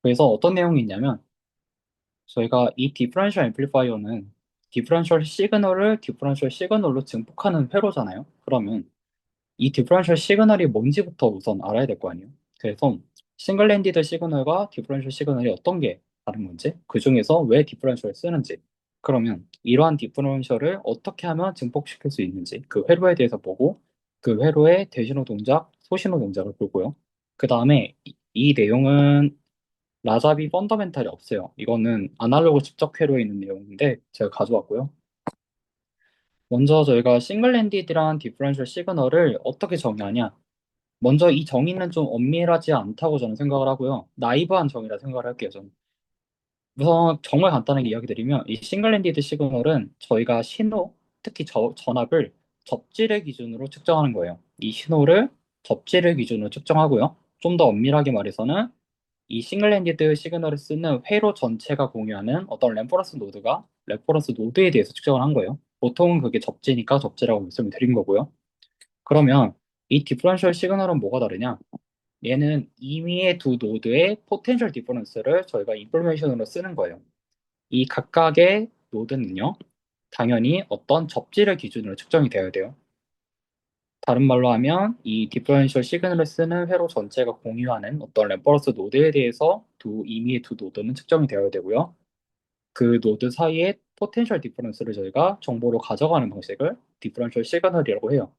그래서 어떤 내용이 있냐면 저희가 이 디퍼런셜 앰플리파이어는 디퍼런셜 시그널을 디퍼런셜 시그널로 증폭하는 회로잖아요. 그러면 이 디퍼런셜 시그널이 뭔지부터 우선 알아야 될 거 아니에요. 그래서 싱글 핸디드 시그널과 디퍼런셜 시그널이 어떤 게 다른 건지, 그 중에서 왜 디퍼런셜을 쓰는지, 그러면 이러한 디퍼런셜을 어떻게 하면 증폭시킬 수 있는지 그 회로에 대해서 보고 그 회로의 대신호 동작, 소신호 동작을 보고요. 그 다음에 이 내용은 라자비 펀더멘탈이 없어요. 이거는 아날로그 측정 회로에 있는 내용인데 제가 가져왔고요. 먼저 저희가 싱글 핸디드랑 디퍼런셜 시그널을 어떻게 정의하냐? 먼저 이 정의는 좀 엄밀하지 않다고 저는 생각을 하고요. 나이브한 정의라 생각을 할게요, 저는. 우선 정말 간단하게 이야기 드리면 이 싱글핸디드 시그널은 저희가 신호, 특히 전압을 접지를 기준으로 측정하는 거예요. 이 신호를 접지를 기준으로 측정하고요. 좀 더 엄밀하게 말해서는 이 싱글핸디드 시그널을 쓰는 회로 전체가 공유하는 어떤 레퍼런스 노드에 대해서 측정을 한 거예요. 보통은 그게 접지니까 접지라고 말씀을 드린 거고요. 그러면 이 디퍼런셜 시그널은 뭐가 다르냐? 얘는 임의의 두 노드의 포텐셜 디퍼런스를 저희가 인포메이션으로 쓰는 거예요. 이 각각의 노드는요, 당연히 어떤 접지를 기준으로 측정이 되어야 돼요. 다른 말로 하면 이 디퍼런셜 시그널을 쓰는 회로 전체가 공유하는 어떤 램퍼런스 노드에 대해서 임의의 두 노드는 측정이 되어야 되고요. 그 노드 사이의 포텐셜 디퍼런스를 저희가 정보로 가져가는 방식을 디퍼런셜 시그널이라고 해요.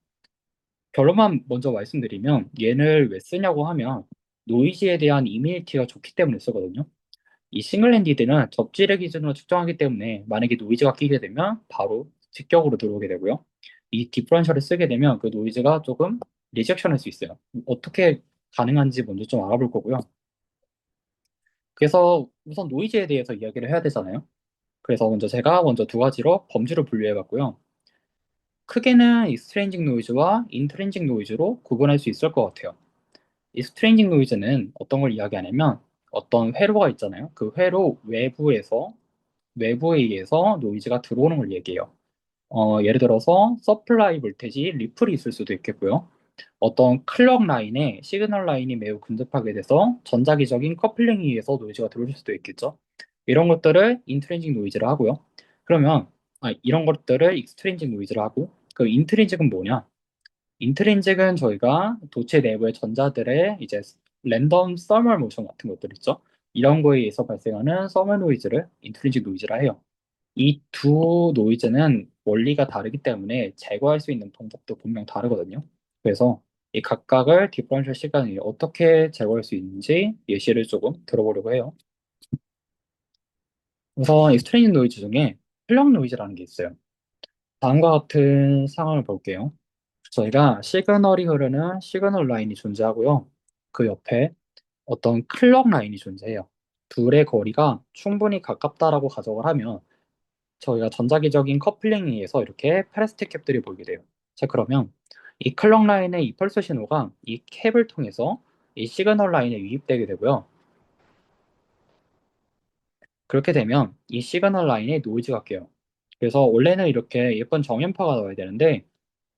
결론만 먼저 말씀드리면 얘를 왜 쓰냐고 하면 노이즈에 대한 이미니티가 좋기 때문에 쓰거든요. 이 싱글핸디드는 접지를 기준으로 측정하기 때문에 만약에 노이즈가 끼게 되면 바로 직격으로 들어오게 되고요. 이 디퍼런셜을 쓰게 되면 그 노이즈가 조금 리젝션할 수 있어요. 어떻게 가능한지 먼저 좀 알아볼 거고요. 그래서 우선 노이즈에 대해서 이야기를 해야 되잖아요. 그래서 제가 먼저 두 가지로 범주를 분류해 봤고요. 크게는 익스트레인징 노이즈와 인트린징 노이즈로 구분할 수 있을 것 같아요. 익스트레인징 노이즈는 어떤 걸 이야기하냐면 어떤 회로가 있잖아요. 그 회로 외부에 의해서 노이즈가 들어오는 걸 얘기해요. 예를 들어서 서플라이 볼테지 리플이 있을 수도 있겠고요. 어떤 클럭 라인에 시그널 라인이 매우 근접하게 돼서 전자기적인 커플링에 의해서 노이즈가 들어올 수도 있겠죠. 이런 것들을 인트린직 노이즈를 하고요. 그러면 이런 것들을 익스트린직 노이즈를 하고 그 인트린직은 뭐냐? 인트린직은 저희가 도체 내부의 전자들의 이제 랜덤 서멀 모션 같은 것들 있죠. 이런 거에 의해서 발생하는 서멀 노이즈를 인트린직 노이즈라 해요. 이 두 노이즈는 원리가 다르기 때문에 제거할 수 있는 방법도 분명 다르거든요. 그래서 이 각각을 디퍼런셜 시간을 어떻게 제거할 수 있는지 예시를 조금 들어보려고 해요. 우선 익스트레인 노이즈 중에 플럭 노이즈라는 게 있어요. 다음과 같은 상황을 볼게요. 저희가 시그널이 흐르는 시그널 라인이 존재하고요. 그 옆에 어떤 클럭 라인이 존재해요. 둘의 거리가 충분히 가깝다라고 가정을 하면 저희가 전자기적인 커플링에 의해서 이렇게 페레스틱 캡들이 보이게 돼요. 자, 그러면 이 클럭 라인의 이 펄스 신호가 이 캡을 통해서 이 시그널 라인에 유입되게 되고요. 그렇게 되면 이 시그널 라인에 노이즈가 껴요. 그래서 원래는 이렇게 예쁜 정연파가 나와야 되는데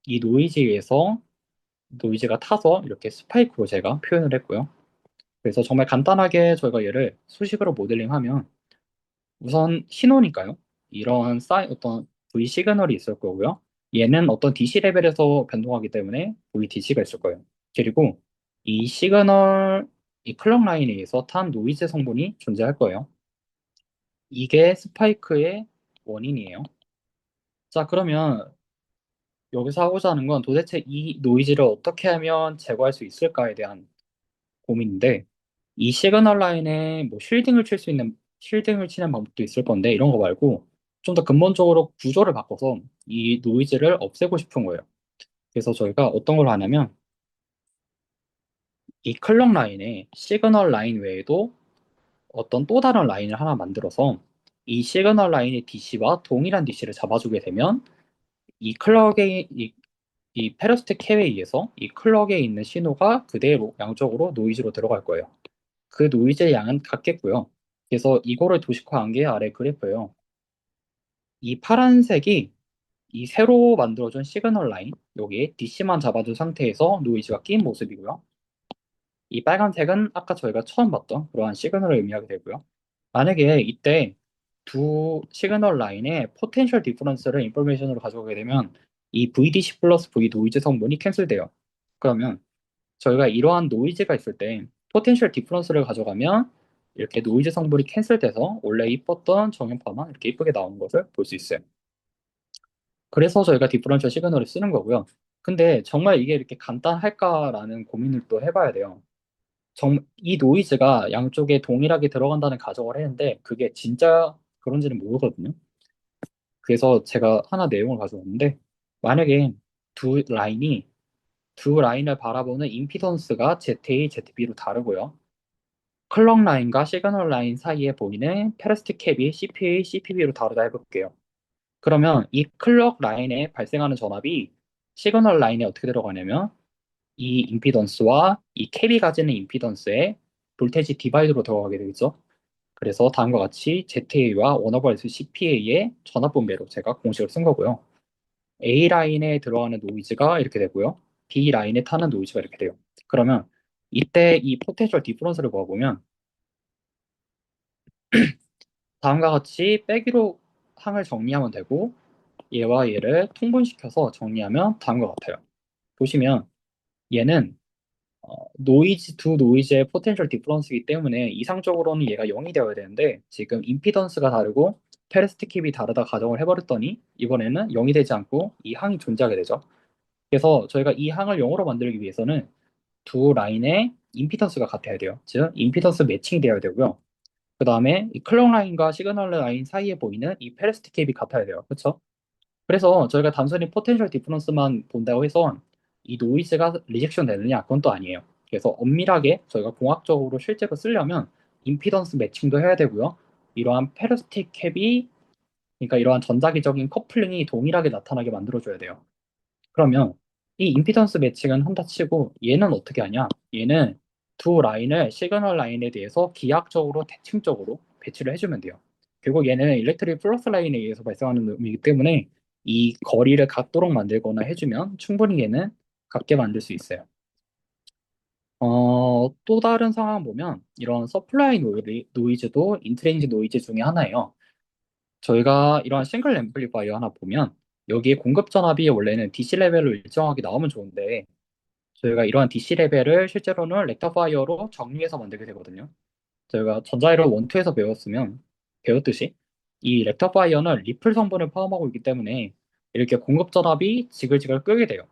이 노이즈에서 노이즈가 타서 이렇게 스파이크로 제가 표현을 했고요. 그래서 정말 간단하게 저희가 얘를 수식으로 모델링하면 우선 신호니까요. 이런 어떤 V 시그널이 있을 거고요. 얘는 어떤 DC 레벨에서 변동하기 때문에 VDC가 있을 거예요. 그리고 이 시그널, 이 클럭 라인에 의해서 탄 노이즈 성분이 존재할 거예요. 이게 스파이크의 원인이에요. 자, 그러면 여기서 하고자 하는 건 도대체 이 노이즈를 어떻게 하면 제거할 수 있을까에 대한 고민인데, 이 시그널 라인에 뭐 쉴딩을 치는 방법도 있을 건데, 이런 거 말고 좀 더 근본적으로 구조를 바꿔서 이 노이즈를 없애고 싶은 거예요. 그래서 저희가 어떤 걸 하냐면, 이 클럭 라인에 시그널 라인 외에도 어떤 또 다른 라인을 하나 만들어서 이 시그널 라인의 DC와 동일한 DC를 잡아주게 되면 이 클럭의 이 페로스틱 캡에 의해서 이 클럭에 있는 신호가 그대로 양쪽으로 노이즈로 들어갈 거예요. 그 노이즈의 양은 같겠고요. 그래서 이거를 도식화한 게 아래 그래프예요. 이 파란색이 이 새로 만들어준 시그널 라인, 여기에 DC만 잡아준 상태에서 노이즈가 낀 모습이고요. 이 빨간색은 아까 저희가 처음 봤던 그러한 시그널을 의미하게 되고요. 만약에 이때 두 시그널 라인의 포텐셜 디퍼런스를 인포메이션으로 가져오게 되면 이 VDC 플러스 V 노이즈 성분이 캔슬돼요. 그러면 저희가 이러한 노이즈가 있을 때 포텐셜 디퍼런스를 가져가면 이렇게 노이즈 성분이 캔슬돼서 원래 이뻤던 정연파만 이렇게 이쁘게 나오는 것을 볼 수 있어요. 그래서 저희가 디퍼런셜 시그널을 쓰는 거고요. 근데 정말 이게 이렇게 간단할까라는 고민을 또 해봐야 돼요. 이 노이즈가 양쪽에 동일하게 들어간다는 가정을 했는데 그게 진짜 그런지는 모르거든요. 그래서 제가 하나 내용을 가져왔는데 만약에 두 라인이 두 라인을 바라보는 임피던스가 ZA, ZB로 다르고요. 클럭 라인과 시그널 라인 사이에 보이는 페레스틱 캡이 CPA, CPB로 다르다 해볼게요. 그러면 이 클럭 라인에 발생하는 전압이 시그널 라인에 어떻게 들어가냐면 이 임피던스와 이 캡이 가지는 임피던스의 볼테지 디바이드로 들어가게 되겠죠. 그래서 다음과 같이 ZA와 원오버 CPA의 전압분배로 제가 공식을 쓴 거고요. A 라인에 들어가는 노이즈가 이렇게 되고요. B 라인에 타는 노이즈가 이렇게 돼요. 그러면 이때 이 포텐셜 디퍼런스를 모아보면 다음과 같이 빼기로 항을 정리하면 되고 얘와 얘를 통분시켜서 정리하면 다음과 같아요. 보시면 얘는 두 노이즈의 포텐셜 디퍼런스이기 때문에 이상적으로는 얘가 0이 되어야 되는데 지금 임피던스가 다르고 페레스틱 힙이 다르다 가정을 해버렸더니 이번에는 0이 되지 않고 이 항이 존재하게 되죠. 그래서 저희가 이 항을 0으로 만들기 위해서는 두 라인의 임피던스가 같아야 돼요. 즉 임피던스 매칭이 되어야 되고요. 그 다음에 이 클럭 라인과 시그널 라인 사이에 보이는 이 페레스틱 캡이 같아야 돼요. 그렇죠? 그래서 저희가 단순히 포텐셜 디퍼런스만 본다고 해서 이 노이즈가 리젝션 되느냐 그건 또 아니에요. 그래서 엄밀하게 저희가 공학적으로 실제로 쓰려면 임피던스 매칭도 해야 되고요. 이러한 페르스틱 캡이 그러니까 이러한 전자기적인 커플링이 동일하게 나타나게 만들어줘야 돼요. 그러면 이 임피던스 매칭은 한다 치고 얘는 어떻게 하냐? 얘는 두 라인을 시그널 라인에 대해서 기하학적으로 대칭적으로 배치를 해주면 돼요. 결국 얘는 일렉트릭 플러스 라인에 의해서 발생하는 음이기 때문에 이 거리를 같도록 만들거나 해주면 충분히 얘는 같게 만들 수 있어요. 또 다른 상황 보면 이런 서플라이 노이즈도 인트레인지 노이즈 중에 하나예요. 저희가 이런 싱글 앰플리파이어 하나 보면 여기에 공급 전압이 원래는 DC 레벨로 일정하게 나오면 좋은데 저희가 이러한 DC 레벨을 실제로는 렉터파이어로 정리해서 만들게 되거든요. 저희가 전자이론 1, 2에서 배웠듯이 이 렉터파이어는 리플 성분을 포함하고 있기 때문에 이렇게 공급 전압이 지글지글 끄게 돼요.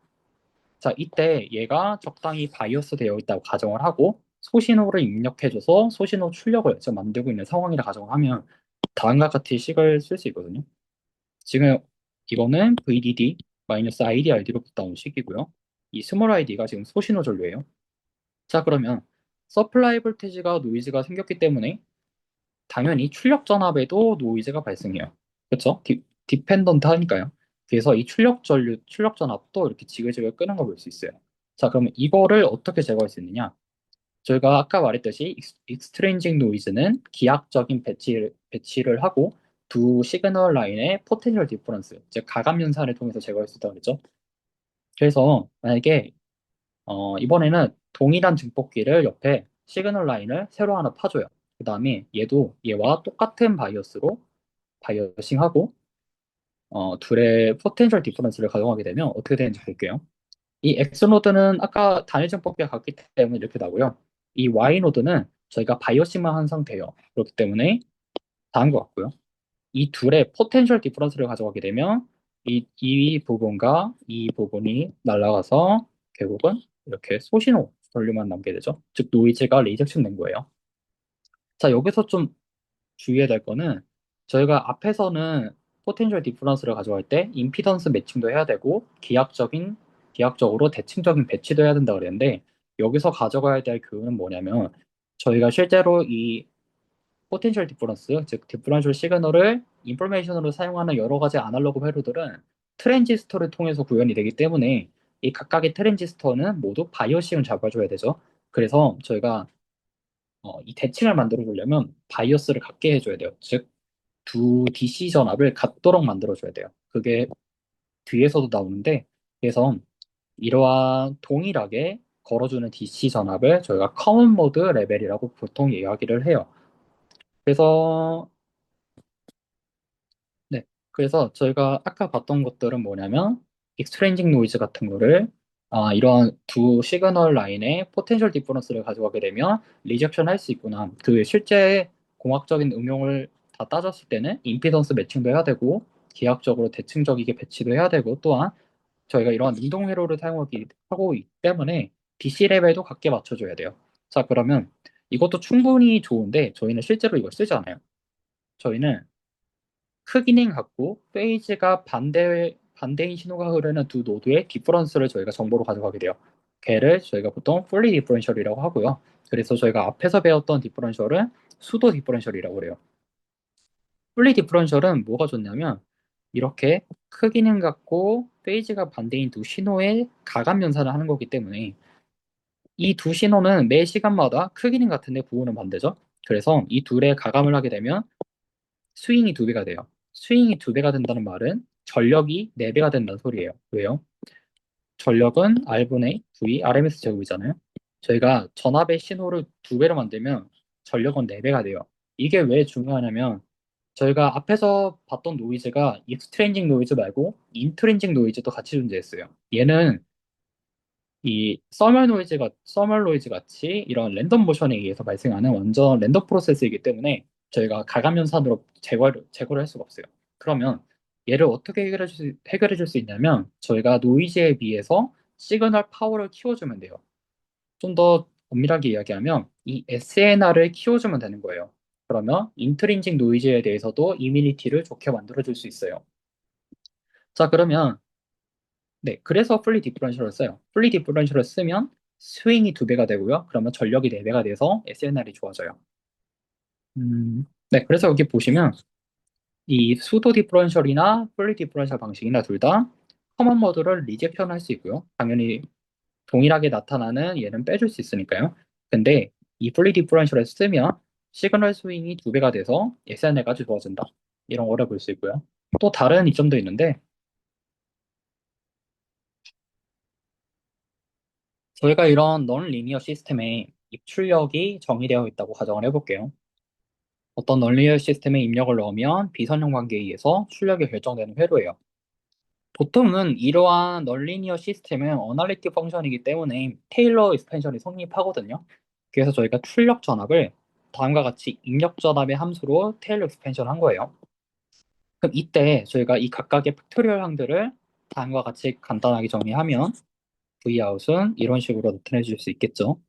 자, 이때 얘가 적당히 바이어스 되어 있다고 가정을 하고 소신호를 입력해줘서 소신호 출력을 지금 만들고 있는 상황이라 가정을 하면 다음과 같이 식을 쓸 수 있거든요. 지금 이거는 VDD -ID RD로부터 나온 식이고요. 이 스몰 id가 지금 소신호 전류예요. 자, 그러면 서플라이 볼테지가 노이즈가 생겼기 때문에 당연히 출력 전압에도 노이즈가 발생해요. 그렇죠? 디펜던트 하니까요. 그래서 이 출력 전압도 이렇게 지글지글 끄는 걸 볼 수 있어요. 자, 그러면 이거를 어떻게 제거할 수 있느냐? 저희가 아까 말했듯이 익스트레인징 노이즈는 기하학적인 배치를 하고 두 시그널 라인의 포텐셜 디퍼런스, 즉 가감 연산을 통해서 제거할 수 있다고 그랬죠. 그래서 만약에 이번에는 동일한 증폭기를 옆에 시그널 라인을 새로 하나 파줘요. 그 다음에 얘도 얘와 똑같은 바이어스로 바이어싱하고 둘의 포텐셜 디퍼런스를 가정하게 되면 어떻게 되는지 볼게요. 이 X노드는 아까 단일 증폭기가 같기 때문에 이렇게 나고요. 이 Y노드는 저희가 바이어싱만 한 상태예요. 그렇기 때문에 다른 것 같고요. 이 둘의 포텐셜 디퍼런스를 가져가게 되면 이 부분과 이 부분이 날아가서 결국은 이렇게 소신호 전류만 남게 되죠. 즉 노이즈가 리젝션 된 거예요. 자, 여기서 좀 주의해야 될 거는 저희가 앞에서는 포텐셜 디퍼런스를 가져갈 때 임피던스 매칭도 해야 되고 기하학적으로 대칭적인 배치도 해야 된다 그랬는데 여기서 가져가야 될 교훈은 뭐냐면 저희가 실제로 이 포텐셜 디퍼런스, 즉 디퍼런셜 시그널을 인포메이션으로 사용하는 여러 가지 아날로그 회로들은 트랜지스터를 통해서 구현이 되기 때문에 이 각각의 트랜지스터는 모두 바이어싱을 잡아줘야 되죠. 그래서 저희가 이 대칭을 만들어 주려면 바이어스를 같게 해줘야 돼요. 즉, 두 DC 전압을 같도록 만들어줘야 돼요. 그게 뒤에서도 나오는데, 그래서 이러한 동일하게 걸어주는 DC 전압을 저희가 커먼 모드 레벨이라고 보통 이야기를 해요. 그래서 네. 그래서 저희가 아까 봤던 것들은 뭐냐면 익스트레인징 노이즈 같은 거를 이런 두 시그널 라인의 포텐셜 디퍼런스를 가져가게 되면 리젝션 할 수 있구나. 그 실제 공학적인 응용을 다 따졌을 때는 임피던스 매칭도 해야 되고 기하학적으로 대칭적이게 배치도 해야 되고 또한 저희가 이러한 능동 회로를 하고 있기 때문에 DC 레벨도 각게 맞춰줘야 돼요. 자, 그러면 이것도 충분히 좋은데 저희는 실제로 이걸 쓰지 않아요. 저희는 크기는 같고 페이지가 반대인 신호가 흐르는 두 노드의 디퍼런스를 저희가 정보로 가져가게 돼요. 걔를 저희가 보통 fully differential이라고 하고요. 그래서 저희가 앞에서 배웠던 디퍼런셜은 수도 디퍼런셜이라고 그래요. fully differential은 뭐가 좋냐면 이렇게 크기는 같고 페이지가 반대인 두 신호의 가감 연산을 하는 거기 때문에 이 두 신호는 매 시간마다 크기는 같은데 부호는 반대죠. 그래서 이 둘의 가감을 하게 되면 스윙이 두 배가 돼요. 스윙이 두 배가 된다는 말은 전력이 네 배가 된다는 소리예요. 왜요? 전력은 R분의 V, RMS 제곱이잖아요. 저희가 전압의 신호를 두 배로 만들면 전력은 네 배가 돼요. 이게 왜 중요하냐면 저희가 앞에서 봤던 노이즈가 익스트레인징 노이즈 말고 인트린징 노이즈도 같이 존재했어요. 얘는 이 서멀 노이즈 같이 이런 랜덤 모션에 의해서 발생하는 완전 랜덤 프로세스이기 때문에 저희가 가감 연산으로 제거를 할 수가 없어요. 그러면 얘를 어떻게 해결해 줄 수 있냐면 저희가 노이즈에 비해서 시그널 파워를 키워주면 돼요. 좀 더 엄밀하게 이야기하면 이 SNR을 키워주면 되는 거예요. 그러면 인트린직 노이즈에 대해서도 이미니티를 좋게 만들어줄 수 있어요. 자, 그러면 네, 그래서 플리 디퍼런셜을 써요. 플리 디퍼런셜을 쓰면 스윙이 두 배가 되고요. 그러면 전력이 네 배가 돼서 SNR이 좋아져요. 네, 그래서 여기 보시면 이 수도 디퍼런셜이나 플리 디퍼런셜 방식이나 둘 다 커먼 모드를 리젝션 할 수 있고요. 당연히 동일하게 나타나는 얘는 빼줄 수 있으니까요. 근데 이 플리 디퍼런셜을 쓰면 시그널 스윙이 두 배가 돼서 SNR까지 좋아진다. 이런 거를 볼 수 있고요. 또 다른 이점도 있는데 저희가 이런 넌 리니어 시스템에 입출력이 정의되어 있다고 가정을 해볼게요. 어떤 넌 리니어 시스템에 입력을 넣으면 비선형 관계에 의해서 출력이 결정되는 회로예요. 보통은 이러한 넌 리니어 시스템은 어널리틱 펑션이기 때문에 테일러 익스펜션이 성립하거든요. 그래서 저희가 출력 전압을 다음과 같이 입력 전압의 함수로 테일러 익스펜션 한 거예요. 그럼 이때 저희가 이 각각의 팩토리얼 항들을 다음과 같이 간단하게 정리하면 Vout은 이런 식으로 나타내 줄 수 있겠죠.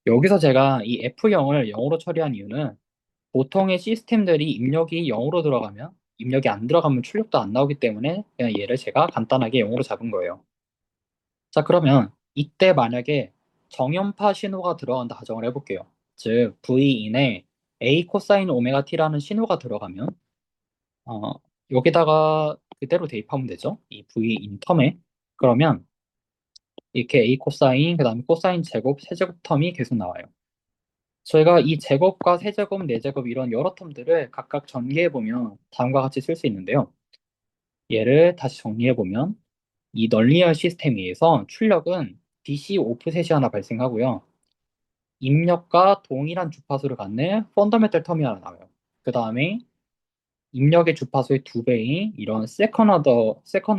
여기서 제가 이 F0을 0으로 처리한 이유는 보통의 시스템들이 입력이 0으로 들어가면 입력이 안 들어가면 출력도 안 나오기 때문에 그냥 얘를 제가 간단하게 0으로 잡은 거예요. 자, 그러면 이때 만약에 정연파 신호가 들어간다 가정을 해볼게요. 즉 V인에 A 코사인 오메가 T라는 신호가 들어가면 어, 여기다가 그대로 대입하면 되죠. 이 V인 텀에. 그러면 이렇게 A 코사인, 그 다음에 코사인 제곱, 세제곱 텀이 계속 나와요. 저희가 이 제곱과 세제곱, 네제곱 이런 여러 텀들을 각각 전개해보면 다음과 같이 쓸 수 있는데요. 얘를 다시 정리해보면 이 널리얼 시스템에 의해서 출력은 DC 오프셋이 하나 발생하고요. 입력과 동일한 주파수를 갖는 펀더멘탈 텀이 하나 나와요. 그 다음에 입력의 주파수의 두 배인 이런 세컨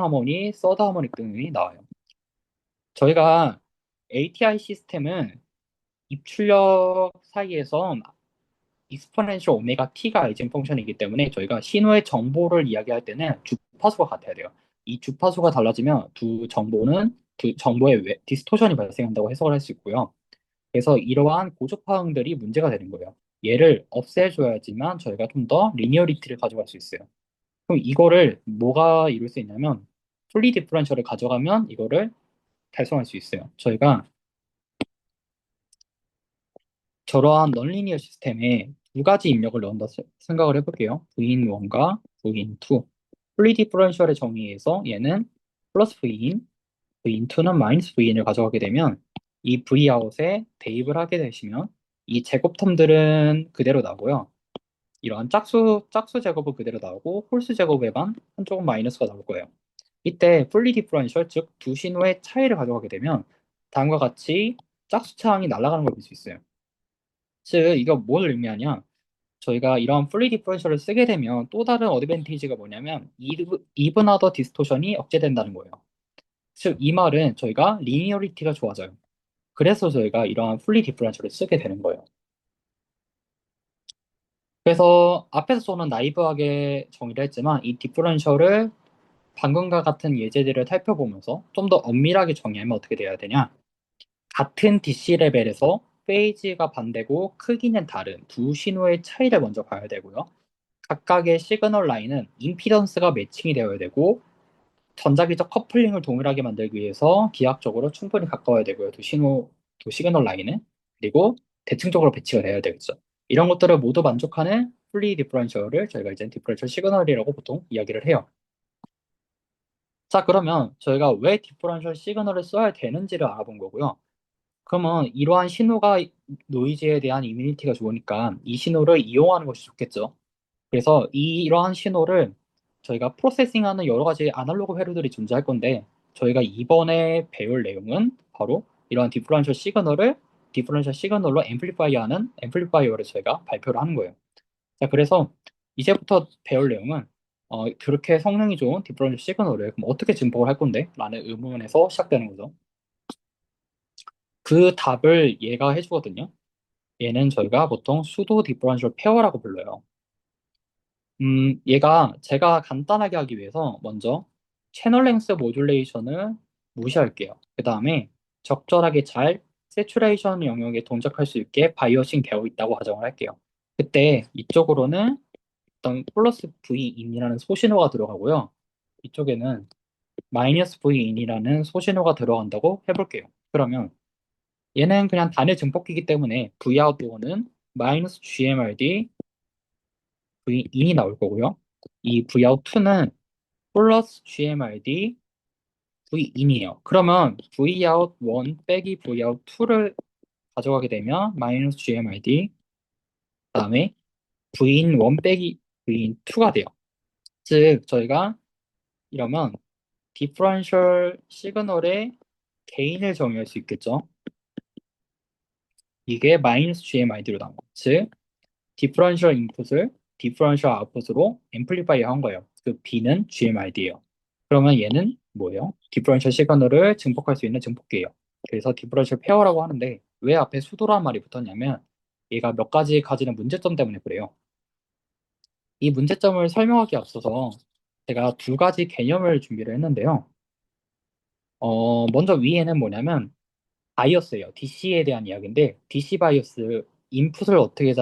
하모니, 서드 하모닉 등이 나와요. 저희가 ATI 시스템은 입출력 사이에서 익스포넨셜 오메가 t가 아이젠 펑션이기 때문에 저희가 신호의 정보를 이야기할 때는 주파수가 같아야 돼요. 이 주파수가 달라지면 두 정보에 디스토션이 발생한다고 해석을 할 수 있고요. 그래서 이러한 고주파음들이 문제가 되는 거예요. 얘를 없애줘야지만 저희가 좀 더 리니어리티를 가져갈 수 있어요. 그럼 이거를 뭐가 이룰 수 있냐면 풀리 디퍼런셜을 가져가면 이거를 달성할 수 있어요. 저희가 저러한 넌리니어 시스템에 두 가지 입력을 넣는다 생각을 해볼게요. V인1과 V인2. 풀리 디퍼런셜의 정의에서 얘는 플러스 V인, V인2는 마이너스 V인을 가져가게 되면 이 Vout에 대입을 하게 되시면 이 제곱 텀들은 그대로 나고요. 이러한 짝수 제곱은 그대로 나오고 홀수 제곱에만 한쪽은 마이너스가 나올 거예요. 이때 풀리 디퍼런셜 즉 두 신호의 차이를 가져가게 되면 다음과 같이 짝수창이 날아가는 걸 볼 수 있어요. 즉, 이거 뭘 의미하냐? 저희가 이런 플리 디퍼런셜을 쓰게 되면 또 다른 어드밴티지가 뭐냐면 이븐 하더 디스토션이 억제된다는 거예요. 즉, 이 말은 저희가 리니어리티가 좋아져요. 그래서 저희가 이러한 플리 디퍼런셜을 쓰게 되는 거예요. 그래서 앞에서 저는 나이브하게 정의를 했지만 이 디퍼런셜을 방금과 같은 예제들을 살펴보면서 좀 더 엄밀하게 정의하면 어떻게 돼야 되냐? 같은 DC 레벨에서 페이지가 반대고 크기는 다른 두 신호의 차이를 먼저 봐야 되고요. 각각의 시그널 라인은 임피던스가 매칭이 되어야 되고 전자기적 커플링을 동일하게 만들기 위해서 기하학적으로 충분히 가까워야 되고요. 두 시그널 라인은. 그리고 대칭적으로 배치가 되어야 되겠죠. 이런 것들을 모두 만족하는 플리 디퍼런셜을 저희가 이제 디퍼런셜 시그널이라고 보통 이야기를 해요. 자, 그러면 저희가 왜 디퍼런셜 시그널을 써야 되는지를 알아본 거고요. 그러면 이러한 신호가 노이즈에 대한 이뮤니티가 좋으니까 이 신호를 이용하는 것이 좋겠죠. 그래서 이러한 신호를 저희가 프로세싱하는 여러 가지 아날로그 회로들이 존재할 건데 저희가 이번에 배울 내용은 바로 이러한 디퍼런셜 시그널로 앰플리파이어하는 앰플리파이어를 저희가 발표를 하는 거예요. 자, 그래서 이제부터 배울 내용은 그렇게 성능이 좋은 디퍼런셜 시그널을 그럼 어떻게 증폭을 할 건데? 라는 의문에서 시작되는 거죠. 그 답을 얘가 해주거든요. 얘는 저희가 보통 수도 디퍼런셜 페어라고 불러요. 얘가 제가 간단하게 하기 위해서 먼저 채널 랭스 모듈레이션을 무시할게요. 그 다음에 적절하게 잘 세츄레이션 영역에 동작할 수 있게 바이어싱 되어 있다고 가정을 할게요. 그때 이쪽으로는 어떤 플러스 V 인이라는 소신호가 들어가고요. 이쪽에는 마이너스 V 인이라는 소신호가 들어간다고 해볼게요. 그러면 얘는 그냥 단일 증폭기이기 때문에 V 아웃도어는 마이너스 GMRD V 인이 나올 거고요. 이 V out2는 플러스 GMRD V in이에요. 그러면 V out 1 빼기 V out 2를 가져가게 되면 마이너스 GMRD 그다음에 V in 1 빼기 V in 2가 돼요. 즉 저희가 이러면 디퍼런셜 시그널의 게인을 정의할 수 있겠죠. 이게 마이너스 GMID로 나온 거. 즉 디퍼런셜 인풋을 디퍼런셜 아웃풋으로 앰플리파이 한 거예요. 그 B는 GMID예요. 그러면 얘는 뭐예요? 디퍼런셜 시그널을 증폭할 수 있는 증폭기예요. 그래서 디퍼런셜 페어라고 하는데 왜 앞에 수도란 말이 붙었냐면 얘가 몇 가지 가지는 문제점 때문에 그래요. 이 문제점을 설명하기 앞서서 제가 두 가지 개념을 준비를 했는데요. 먼저 위에는 뭐냐면 바이어스예요. DC에 대한 이야기인데 DC 바이어스 인풋을 어떻게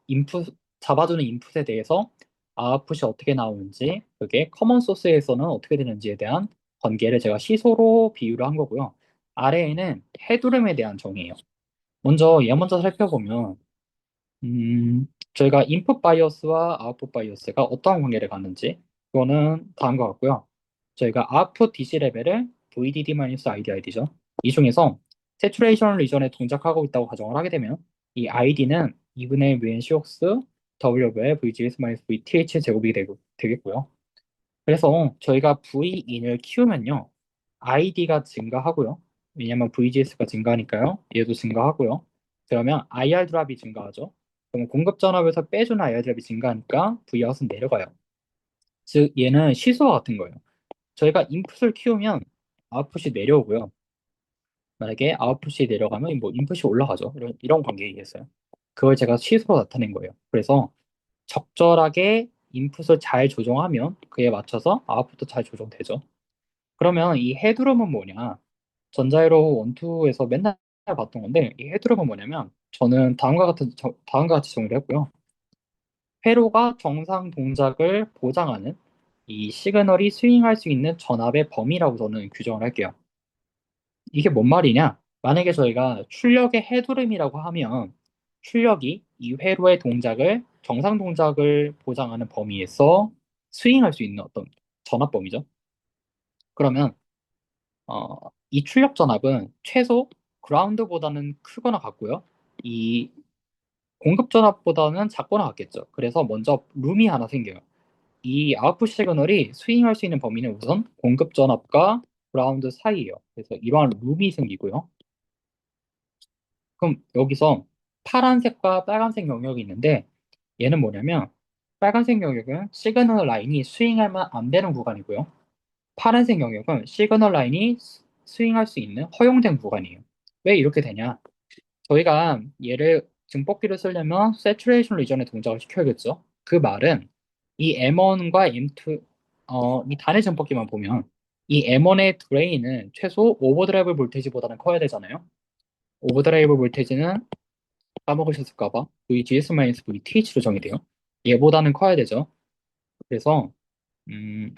인풋 잡아주는 인풋에 대해서 아웃풋이 어떻게 나오는지 그게 커먼 소스에서는 어떻게 되는지에 대한 관계를 제가 시소로 비유를 한 거고요. 아래에는 헤드룸에 대한 정의예요. 먼저 얘 먼저 살펴보면 저희가 인풋 바이어스와 아웃풋 바이어스가 어떠한 관계를 갖는지 그거는 다음과 같고요. 저희가 아웃풋 DC 레벨을 VDD-IDID죠. 이 중에서 세츄레이션 리전에 동작하고 있다고 가정을 하게 되면 이 ID는 2분의 VN COX W의 VGS-VTH 제곱이 되겠고요. 그래서 저희가 Vin을 키우면요. ID가 증가하고요. 왜냐면 VGS가 증가하니까요. 얘도 증가하고요. 그러면 IR 드랍이 증가하죠. 그럼 공급 전압에서 빼주는 IR 드랍이 증가하니까 Vout은 내려가요. 즉 얘는 시소와 같은 거예요. 저희가 인풋을 키우면 아웃풋이 내려오고요. 만약에 아웃풋이 내려가면 뭐 인풋이 올라가죠. 이런 관계이겠어요. 그걸 제가 시소로 나타낸 거예요. 그래서 적절하게 인풋을 잘 조정하면 그에 맞춰서 아웃풋도 잘 조정되죠. 그러면 이 헤드룸은 뭐냐? 전자회로 원투에서 맨날 봤던 건데 이 헤드룸은 뭐냐면 저는 다음과 같이 정리를 했고요. 회로가 정상 동작을 보장하는 이 시그널이 스윙할 수 있는 전압의 범위라고 저는 규정을 할게요. 이게 뭔 말이냐? 만약에 저희가 출력의 헤드룸이라고 하면 출력이 이 회로의 동작을 정상 동작을 보장하는 범위에서 스윙할 수 있는 어떤 전압 범위죠. 그러면 이 출력 전압은 최소 그라운드보다는 크거나 같고요. 이 공급 전압보다는 작거나 같겠죠. 그래서 먼저 룸이 하나 생겨요. 이 아웃풋 시그널이 스윙할 수 있는 범위는 우선 공급 전압과 그라운드 사이예요. 그래서 이러한 룸이 생기고요. 그럼 여기서 파란색과 빨간색 영역이 있는데 얘는 뭐냐면 빨간색 영역은 시그널 라인이 스윙하면 안 되는 구간이고요. 파란색 영역은 시그널 라인이 스윙할 수 있는 허용된 구간이에요. 왜 이렇게 되냐? 저희가 얘를 증폭기를 쓰려면 세츄레이션 리전에 동작을 시켜야겠죠. 그 말은 이 M1과 M2, 이 단일 증폭기만 보면 이 M1의 드레인은 최소 오버드라이브 볼테이지보다는 커야 되잖아요. 오버드라이브 볼테이지는 까먹으셨을까봐 VGS-VTH로 정의돼요. 얘보다는 커야 되죠. 그래서 음,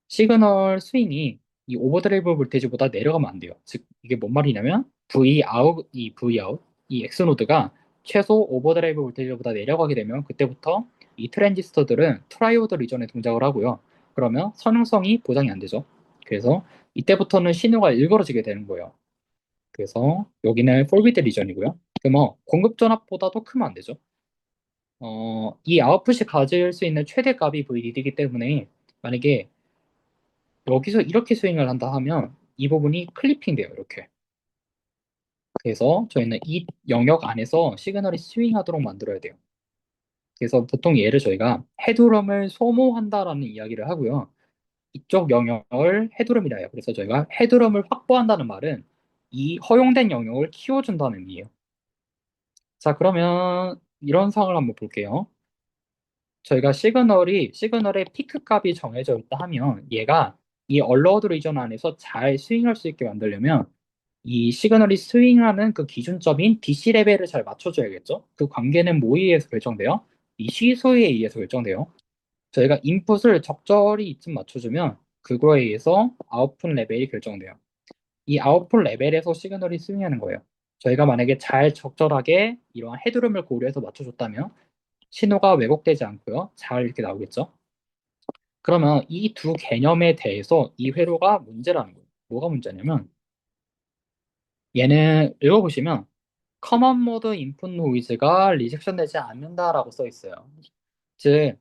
시그널 스윙이 이 오버드라이브 볼테이지보다 내려가면 안 돼요. 즉 이게 뭔 말이냐면 V 아웃 이 X 노드가 최소 오버드라이브 볼테이지보다 내려가게 되면 그때부터 이 트랜지스터들은 트라이오드 리전에 동작을 하고요. 그러면 선행성이 보장이 안 되죠. 그래서 이때부터는 신호가 일그러지게 되는 거예요. 그래서 여기는 폴비트 리전이고요. 그럼 공급 전압보다도 크면 안 되죠. 이 아웃풋이 가질 수 있는 최대 값이 VDD이기 때문에 만약에 여기서 이렇게 스윙을 한다 하면 이 부분이 클리핑 돼요, 이렇게. 그래서 저희는 이 영역 안에서 시그널이 스윙하도록 만들어야 돼요. 그래서 보통 얘를 저희가 헤드룸을 소모한다라는 이야기를 하고요. 이쪽 영역을 헤드룸이라 해요. 그래서 저희가 헤드룸을 확보한다는 말은 이 허용된 영역을 키워준다는 의미예요. 자, 그러면 이런 상황을 한번 볼게요. 저희가 시그널의 피크 값이 정해져 있다 하면 얘가 이 얼러드 리전 안에서 잘 스윙할 수 있게 만들려면 이 시그널이 스윙하는 그 기준점인 DC 레벨을 잘 맞춰줘야겠죠. 그 관계는 뭐에 의해서 결정돼요? 이 시소에 의해서 결정돼요. 저희가 인풋을 적절히 이쯤 맞춰주면 그거에 의해서 아웃풋 레벨이 결정돼요. 이 아웃풋 레벨에서 시그널이 스윙하는 거예요. 저희가 만약에 잘 적절하게 이러한 헤드룸을 고려해서 맞춰줬다면 신호가 왜곡되지 않고요. 잘 이렇게 나오겠죠. 그러면 이 두 개념에 대해서 이 회로가 문제라는 거예요. 뭐가 문제냐면 얘는 읽어보시면 커먼 모드 인풋 노이즈가 리젝션 되지 않는다라고 써 있어요. 즉,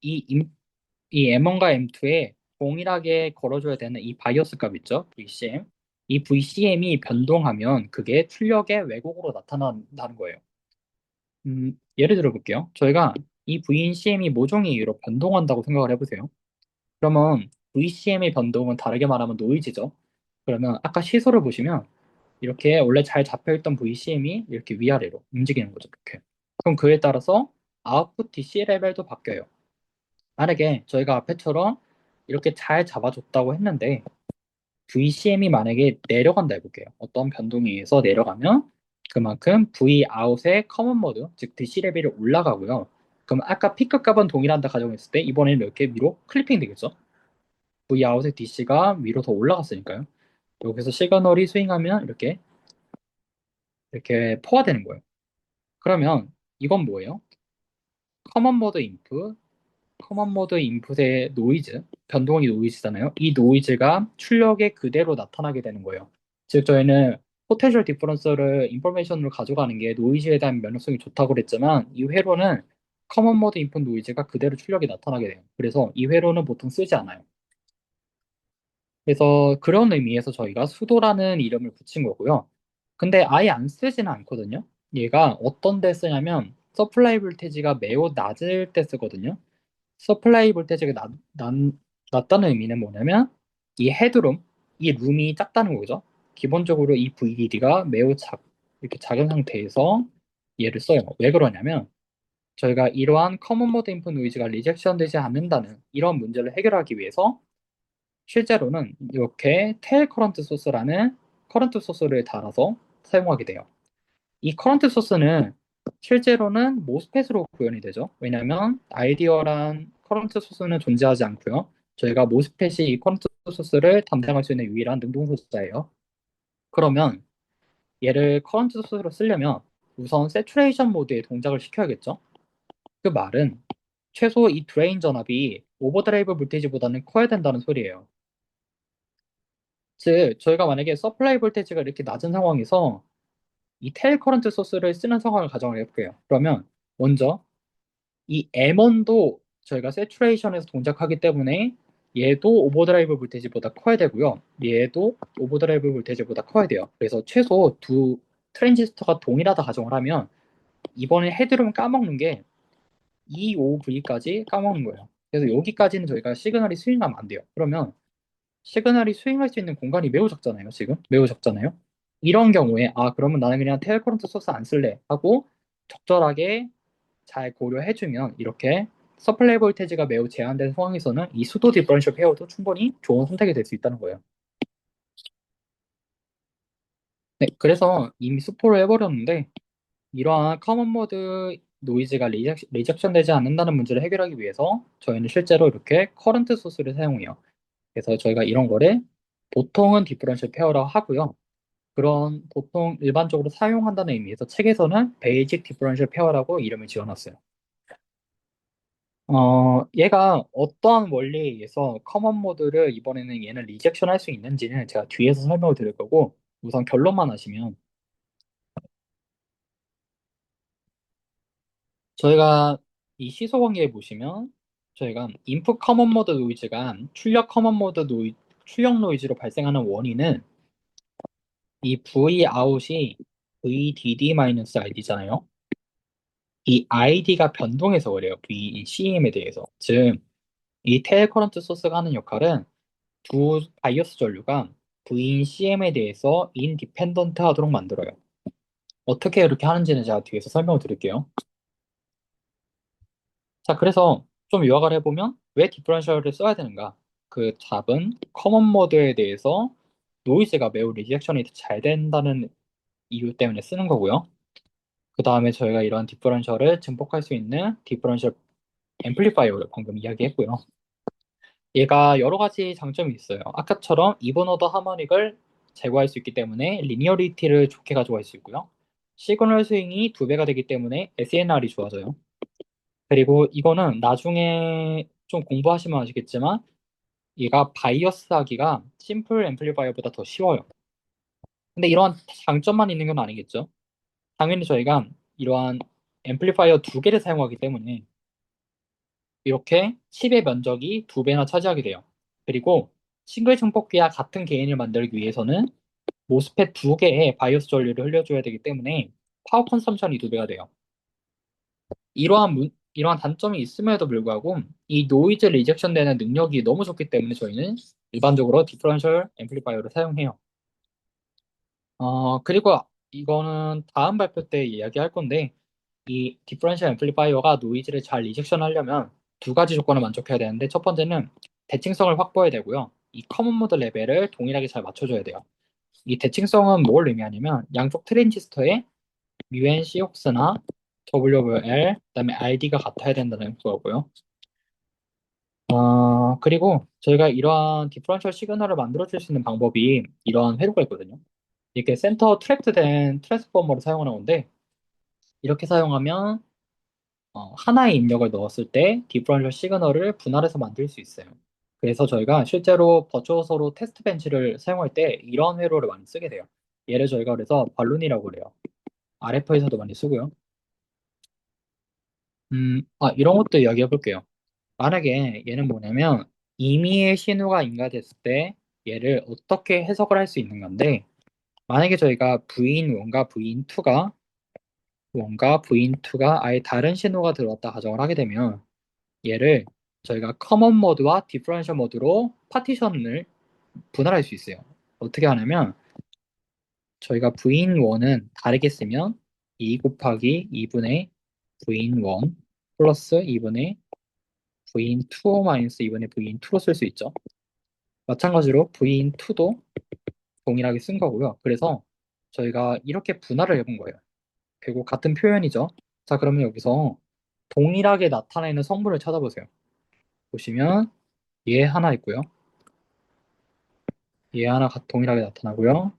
이, 이 M1과 M2에 동일하게 걸어줘야 되는 이 바이오스 값 있죠? VCM. 이 VCM이 변동하면 그게 출력의 왜곡으로 나타난다는 거예요. 예를 들어 볼게요. 저희가 이 VCM이 모종의 이유로 변동한다고 생각을 해보세요. 그러면 VCM의 변동은 다르게 말하면 노이즈죠. 그러면 아까 시소를 보시면 이렇게 원래 잘 잡혀있던 VCM이 이렇게 위아래로 움직이는 거죠. 이렇게. 그럼 그에 따라서 아웃풋 DC 레벨도 바뀌어요. 만약에 저희가 앞에처럼 이렇게 잘 잡아줬다고 했는데 VCM이 만약에 내려간다 해볼게요. 어떤 변동에 의해서 내려가면 그만큼 V 아웃의 커먼 모드, 즉 DC 레벨이 올라가고요. 그럼 아까 피크 값은 동일한다 가정했을 때 이번에는 이렇게 위로 클리핑 되겠죠. V 아웃의 DC가 위로 더 올라갔으니까요. 여기서 시그널이 스윙하면 이렇게 포화되는 거예요. 그러면 이건 뭐예요? 커먼 모드 인풋, 커먼 모드 인풋의 노이즈, 변동이 노이즈잖아요. 이 노이즈가 출력에 그대로 나타나게 되는 거예요. 즉 저희는 포텐셜 디퍼런스를 인포메이션으로 가져가는 게 노이즈에 대한 면역성이 좋다고 그랬지만 이 회로는 커먼 모드 인풋 노이즈가 그대로 출력이 나타나게 돼요. 그래서 이 회로는 보통 쓰지 않아요. 그래서 그런 의미에서 저희가 수도라는 이름을 붙인 거고요. 근데 아예 안 쓰지는 않거든요. 얘가 어떤 데 쓰냐면 서플라이 볼테이지가 매우 낮을 때 쓰거든요. 서플라이 볼테이지가 낮다는 의미는 뭐냐면 이 헤드룸, 이 룸이 작다는 거죠. 기본적으로 이 VDD가 매우 이렇게 작은 상태에서 얘를 써요. 왜 그러냐면 저희가 이러한 커먼 모드 인풋 노이즈가 리젝션 되지 않는다는 이런 문제를 해결하기 위해서 실제로는 이렇게 테일 커런트 소스라는 커런트 소스를 달아서 사용하게 돼요. 이 커런트 소스는 실제로는 모스펫으로 구현이 되죠. 왜냐하면 아이디어란 커런트 소스는 존재하지 않고요. 저희가 모스펫이 이 커런트 소스를 담당할 수 있는 유일한 능동소자예요. 그러면 얘를 커런트 소스로 쓰려면 우선 세츄레이션 모드에 동작을 시켜야겠죠. 그 말은 최소 이 드레인 전압이 오버드라이브 볼테이지보다는 커야 된다는 소리예요. 즉, 저희가 만약에 서플라이 볼테이지가 이렇게 낮은 상황에서 이 테일 커런트 소스를 쓰는 상황을 가정을 해볼게요. 그러면 먼저 이 M1도 저희가 세츄레이션에서 동작하기 때문에 얘도 오버드라이브 볼테이지보다 커야 되고요. 얘도 오버드라이브 볼테이지보다 커야 돼요. 그래서 최소 트랜지스터가 동일하다 가정을 하면 이번에 헤드룸 까먹는 게 EOV까지 까먹는 거예요. 그래서 여기까지는 저희가 시그널이 스윙하면 안 돼요. 그러면 시그널이 스윙할 수 있는 공간이 매우 적잖아요. 지금 매우 적잖아요. 이런 경우에 그러면 나는 그냥 테일 커런트 소스 안 쓸래 하고 적절하게 잘 고려해주면 이렇게 서플라이 볼테이지가 매우 제한된 상황에서는 이 수도 디퍼런셜 페어도 충분히 좋은 선택이 될 수 있다는 거예요. 네, 그래서 이미 수포를 해버렸는데 이러한 커먼 모드 노이즈가 리젝션 되지 않는다는 문제를 해결하기 위해서 저희는 실제로 이렇게 커런트 소스를 사용해요. 그래서 저희가 이런 거를 보통은 디퍼런셜 페어라고 하고요. 그런 보통 일반적으로 사용한다는 의미에서 책에서는 베이직 디퍼런셜 페어라고 이름을 지어놨어요. 얘가 어떠한 원리에 의해서 커먼 모드를 이번에는 얘는 리젝션 할 수 있는지는 제가 뒤에서 설명을 드릴 거고 우선 결론만 하시면 저희가 이 시소 관계에 보시면 저희가 인풋 커먼 모드 노이즈가 출력 노이즈로 발생하는 원인은 이 V 아웃이 VDD-ID잖아요. 이 ID가 변동해서 그래요. V CM에 대해서. 즉, 이 테일 커런트 소스가 하는 역할은 두 바이오스 전류가 V인 CM에 대해서 인디펜던트 하도록 만들어요. 어떻게 이렇게 하는지는 제가 뒤에서 설명을 드릴게요. 자, 그래서 좀 요약을 해보면 왜 디퍼런셜을 써야 되는가? 그 답은 커먼 모드에 대해서 노이즈가 매우 리젝션이 잘 된다는 이유 때문에 쓰는 거고요. 그 다음에 저희가 이런 디퍼런셜을 증폭할 수 있는 디퍼런셜 앰플리파이어를 방금 이야기했고요. 얘가 여러 가지 장점이 있어요. 아까처럼 이븐 오더 하모닉을 제거할 수 있기 때문에 리니어리티를 좋게 가져갈 수 있고요. 시그널 스윙이 2배가 되기 때문에 SNR이 좋아져요. 그리고 이거는 나중에 좀 공부하시면 아시겠지만 얘가 바이어스 하기가 심플 앰플리파이어보다 더 쉬워요. 근데 이러한 장점만 있는 건 아니겠죠. 당연히 저희가 이러한 앰플리파이어 2개를 사용하기 때문에 이렇게 칩의 면적이 2배나 차지하게 돼요. 그리고 싱글 증폭기와 같은 개인을 만들기 위해서는 모스펫 2개의 바이오스 전류를 흘려줘야 되기 때문에 파워 컨섬션이 2배가 돼요. 이러한 단점이 있음에도 불구하고 이 노이즈 리젝션 되는 능력이 너무 좋기 때문에 저희는 일반적으로 디퍼런셜 앰플리파이어를 사용해요. 그리고 이거는 다음 발표 때 이야기할 건데 이 디퍼런셜 앰플리파이어가 노이즈를 잘 리젝션 하려면 두 가지 조건을 만족해야 되는데 첫 번째는 대칭성을 확보해야 되고요. 이 커먼 모드 레벨을 동일하게 잘 맞춰줘야 돼요. 이 대칭성은 뭘 의미하냐면 양쪽 트랜지스터의 UNC 혹스나 WL, 그다음에 RD가 같아야 된다는 거고요. 그리고 저희가 이러한 디퍼런셜 시그널을 만들어줄 수 있는 방법이 이러한 회로가 있거든요. 이렇게 센터 트랙트 된 트랜스포머를 사용하는 건데 이렇게 사용하면 하나의 입력을 넣었을 때 디퍼런셜 시그널을 분할해서 만들 수 있어요. 그래서 저희가 실제로 버추어서로 테스트 벤치를 사용할 때 이런 회로를 많이 쓰게 돼요. 얘를 저희가 그래서 발룬이라고 그래요. RF에서도 많이 쓰고요. 이런 것도 이야기해 볼게요. 만약에 얘는 뭐냐면 임의의 신호가 인가됐을 때 얘를 어떻게 해석을 할 수 있는 건데 만약에 저희가 부인1과 부인2가 아예 다른 신호가 들어왔다 가정을 하게 되면 얘를 저희가 커먼 모드와 디퍼런셜 모드로 파티션을 분할할 수 있어요. 어떻게 하냐면 저희가 부인1은 다르게 쓰면 2 곱하기 2분의 부인1 플러스 2분의 부인2 마이너스 2분의 부인2로 쓸 수 있죠. 마찬가지로 부인2도 동일하게 쓴 거고요. 그래서 저희가 이렇게 분할을 해본 거예요. 결국 같은 표현이죠. 자, 그러면 여기서 동일하게 나타내는 성분을 찾아보세요. 보시면 얘 하나 있고요. 얘 하나 동일하게 나타나고요.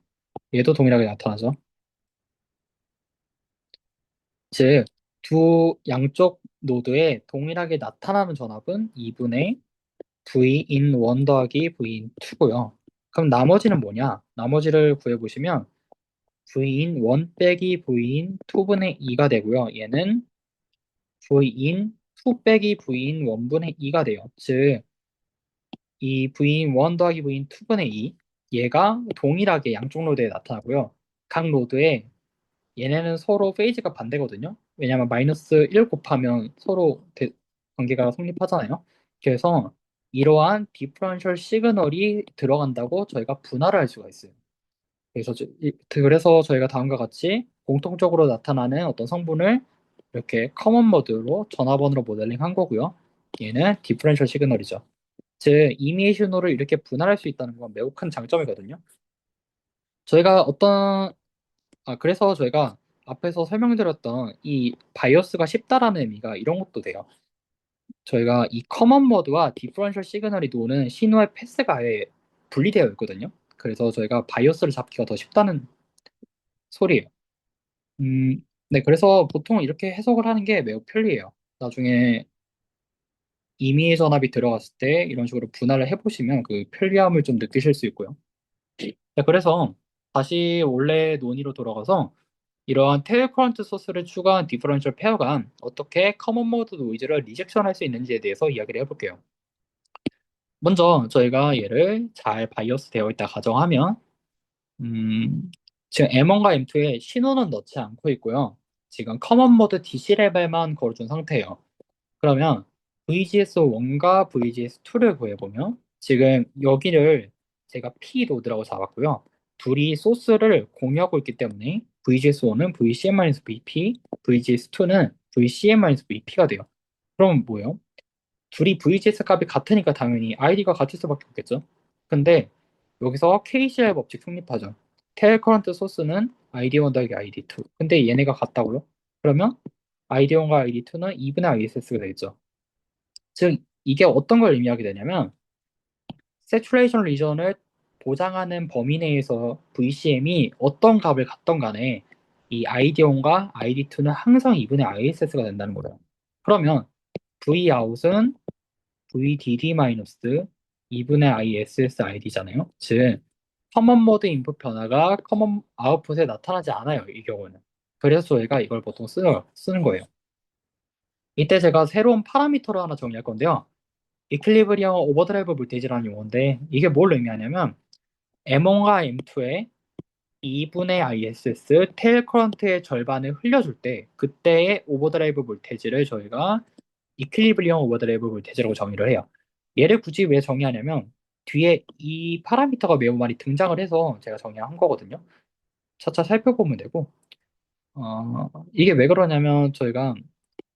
얘도 동일하게 나타나죠. 즉, 두 양쪽 노드에 동일하게 나타나는 전압은 2분의 V in 1 더하기 V in 2고요. 그럼 나머지는 뭐냐? 나머지를 구해보시면 V in 1 빼기 V in 2분의 2가 되고요. 얘는 V in 2 빼기 V in 1분의 2가 돼요. 즉, 이 V in 1 더하기 V in 2분의 2 얘가 동일하게 양쪽 노드에 나타나고요. 각 노드에 얘네는 서로 페이지가 반대거든요. 왜냐하면 마이너스 1 곱하면 서로 관계가 성립하잖아요. 그래서 이러한 디퍼런셜 시그널이 들어간다고 저희가 분할을 할 수가 있어요. 그래서 저희가 다음과 같이 공통적으로 나타나는 어떤 성분을 이렇게 커먼 모드로 전화번호로 모델링한 거고요. 얘는 디퍼런셜 시그널이죠. 즉 이미의 신호를 이렇게 분할할 수 있다는 건 매우 큰 장점이거든요. 저희가 그래서 저희가 앞에서 설명드렸던 이 바이어스가 쉽다라는 의미가 이런 것도 돼요. 저희가 이 커먼 모드와 디퍼런셜 시그널이 노는 신호의 패스가 아예 분리되어 있거든요. 그래서 저희가 바이어스를 잡기가 더 쉽다는 소리예요. 네, 그래서 보통 이렇게 해석을 하는 게 매우 편리해요. 나중에 임의의 전압이 들어갔을 때 이런 식으로 분할을 해보시면 그 편리함을 좀 느끼실 수 있고요. 네, 그래서 다시 원래 논의로 돌아가서 이러한 테일 커런트 소스를 추가한 디퍼런셜 페어가 어떻게 커먼 모드 노이즈를 리젝션할 수 있는지에 대해서 이야기를 해볼게요. 먼저 저희가 얘를 잘 바이어스 되어 있다 가정하면 지금 M1과 M2에 신호는 넣지 않고 있고요. 지금 커먼 모드 DC 레벨만 걸어준 상태예요. 그러면 VGS1과 VGS2를 구해보면 지금 여기를 제가 P 노드라고 잡았고요. 둘이 소스를 공유하고 있기 때문에 VGS1은 VCM-VP, VGS2는 VCM-VP가 돼요. 그럼 뭐예요? 둘이 VGS 값이 같으니까 당연히 ID가 같을 수밖에 없겠죠. 근데 여기서 KCL 법칙 성립하죠. 테일 커런트 소스는 ID1 더하기 ID2. 근데 얘네가 같다고요? 그러면 ID1과 ID2는 2분의 ISS가 되겠죠. 즉 이게 어떤 걸 의미하게 되냐면 세츄레이션 리전을 보장하는 범위 내에서 VCM이 어떤 값을 갖던 간에 이 ID1과 ID2는 항상 2분의 ISS가 된다는 거예요. 그러면 Vout은 VDD 마이너스 2분의 ISS ID잖아요. 즉 커먼 모드 인풋 변화가 커먼 아웃풋에 나타나지 않아요. 이 경우는. 그래서 저희가 이걸 보통 쓰는 거예요. 이때 제가 새로운 파라미터를 하나 정리할 건데요. 이클리브리엄 오버드라이브 볼테이지라는 용어인데 이게 뭘 의미하냐면 M1과 M2의 2분의 ISS 테일 커런트의 절반을 흘려줄 때 그때의 오버드라이브 볼테이지를 저희가 이클리브리엄 오버드라이브 볼테이지라고 정의를 해요. 얘를 굳이 왜 정의하냐면 뒤에 이 파라미터가 매우 많이 등장을 해서 제가 정의한 거거든요. 차차 살펴보면 되고 이게 왜 그러냐면 저희가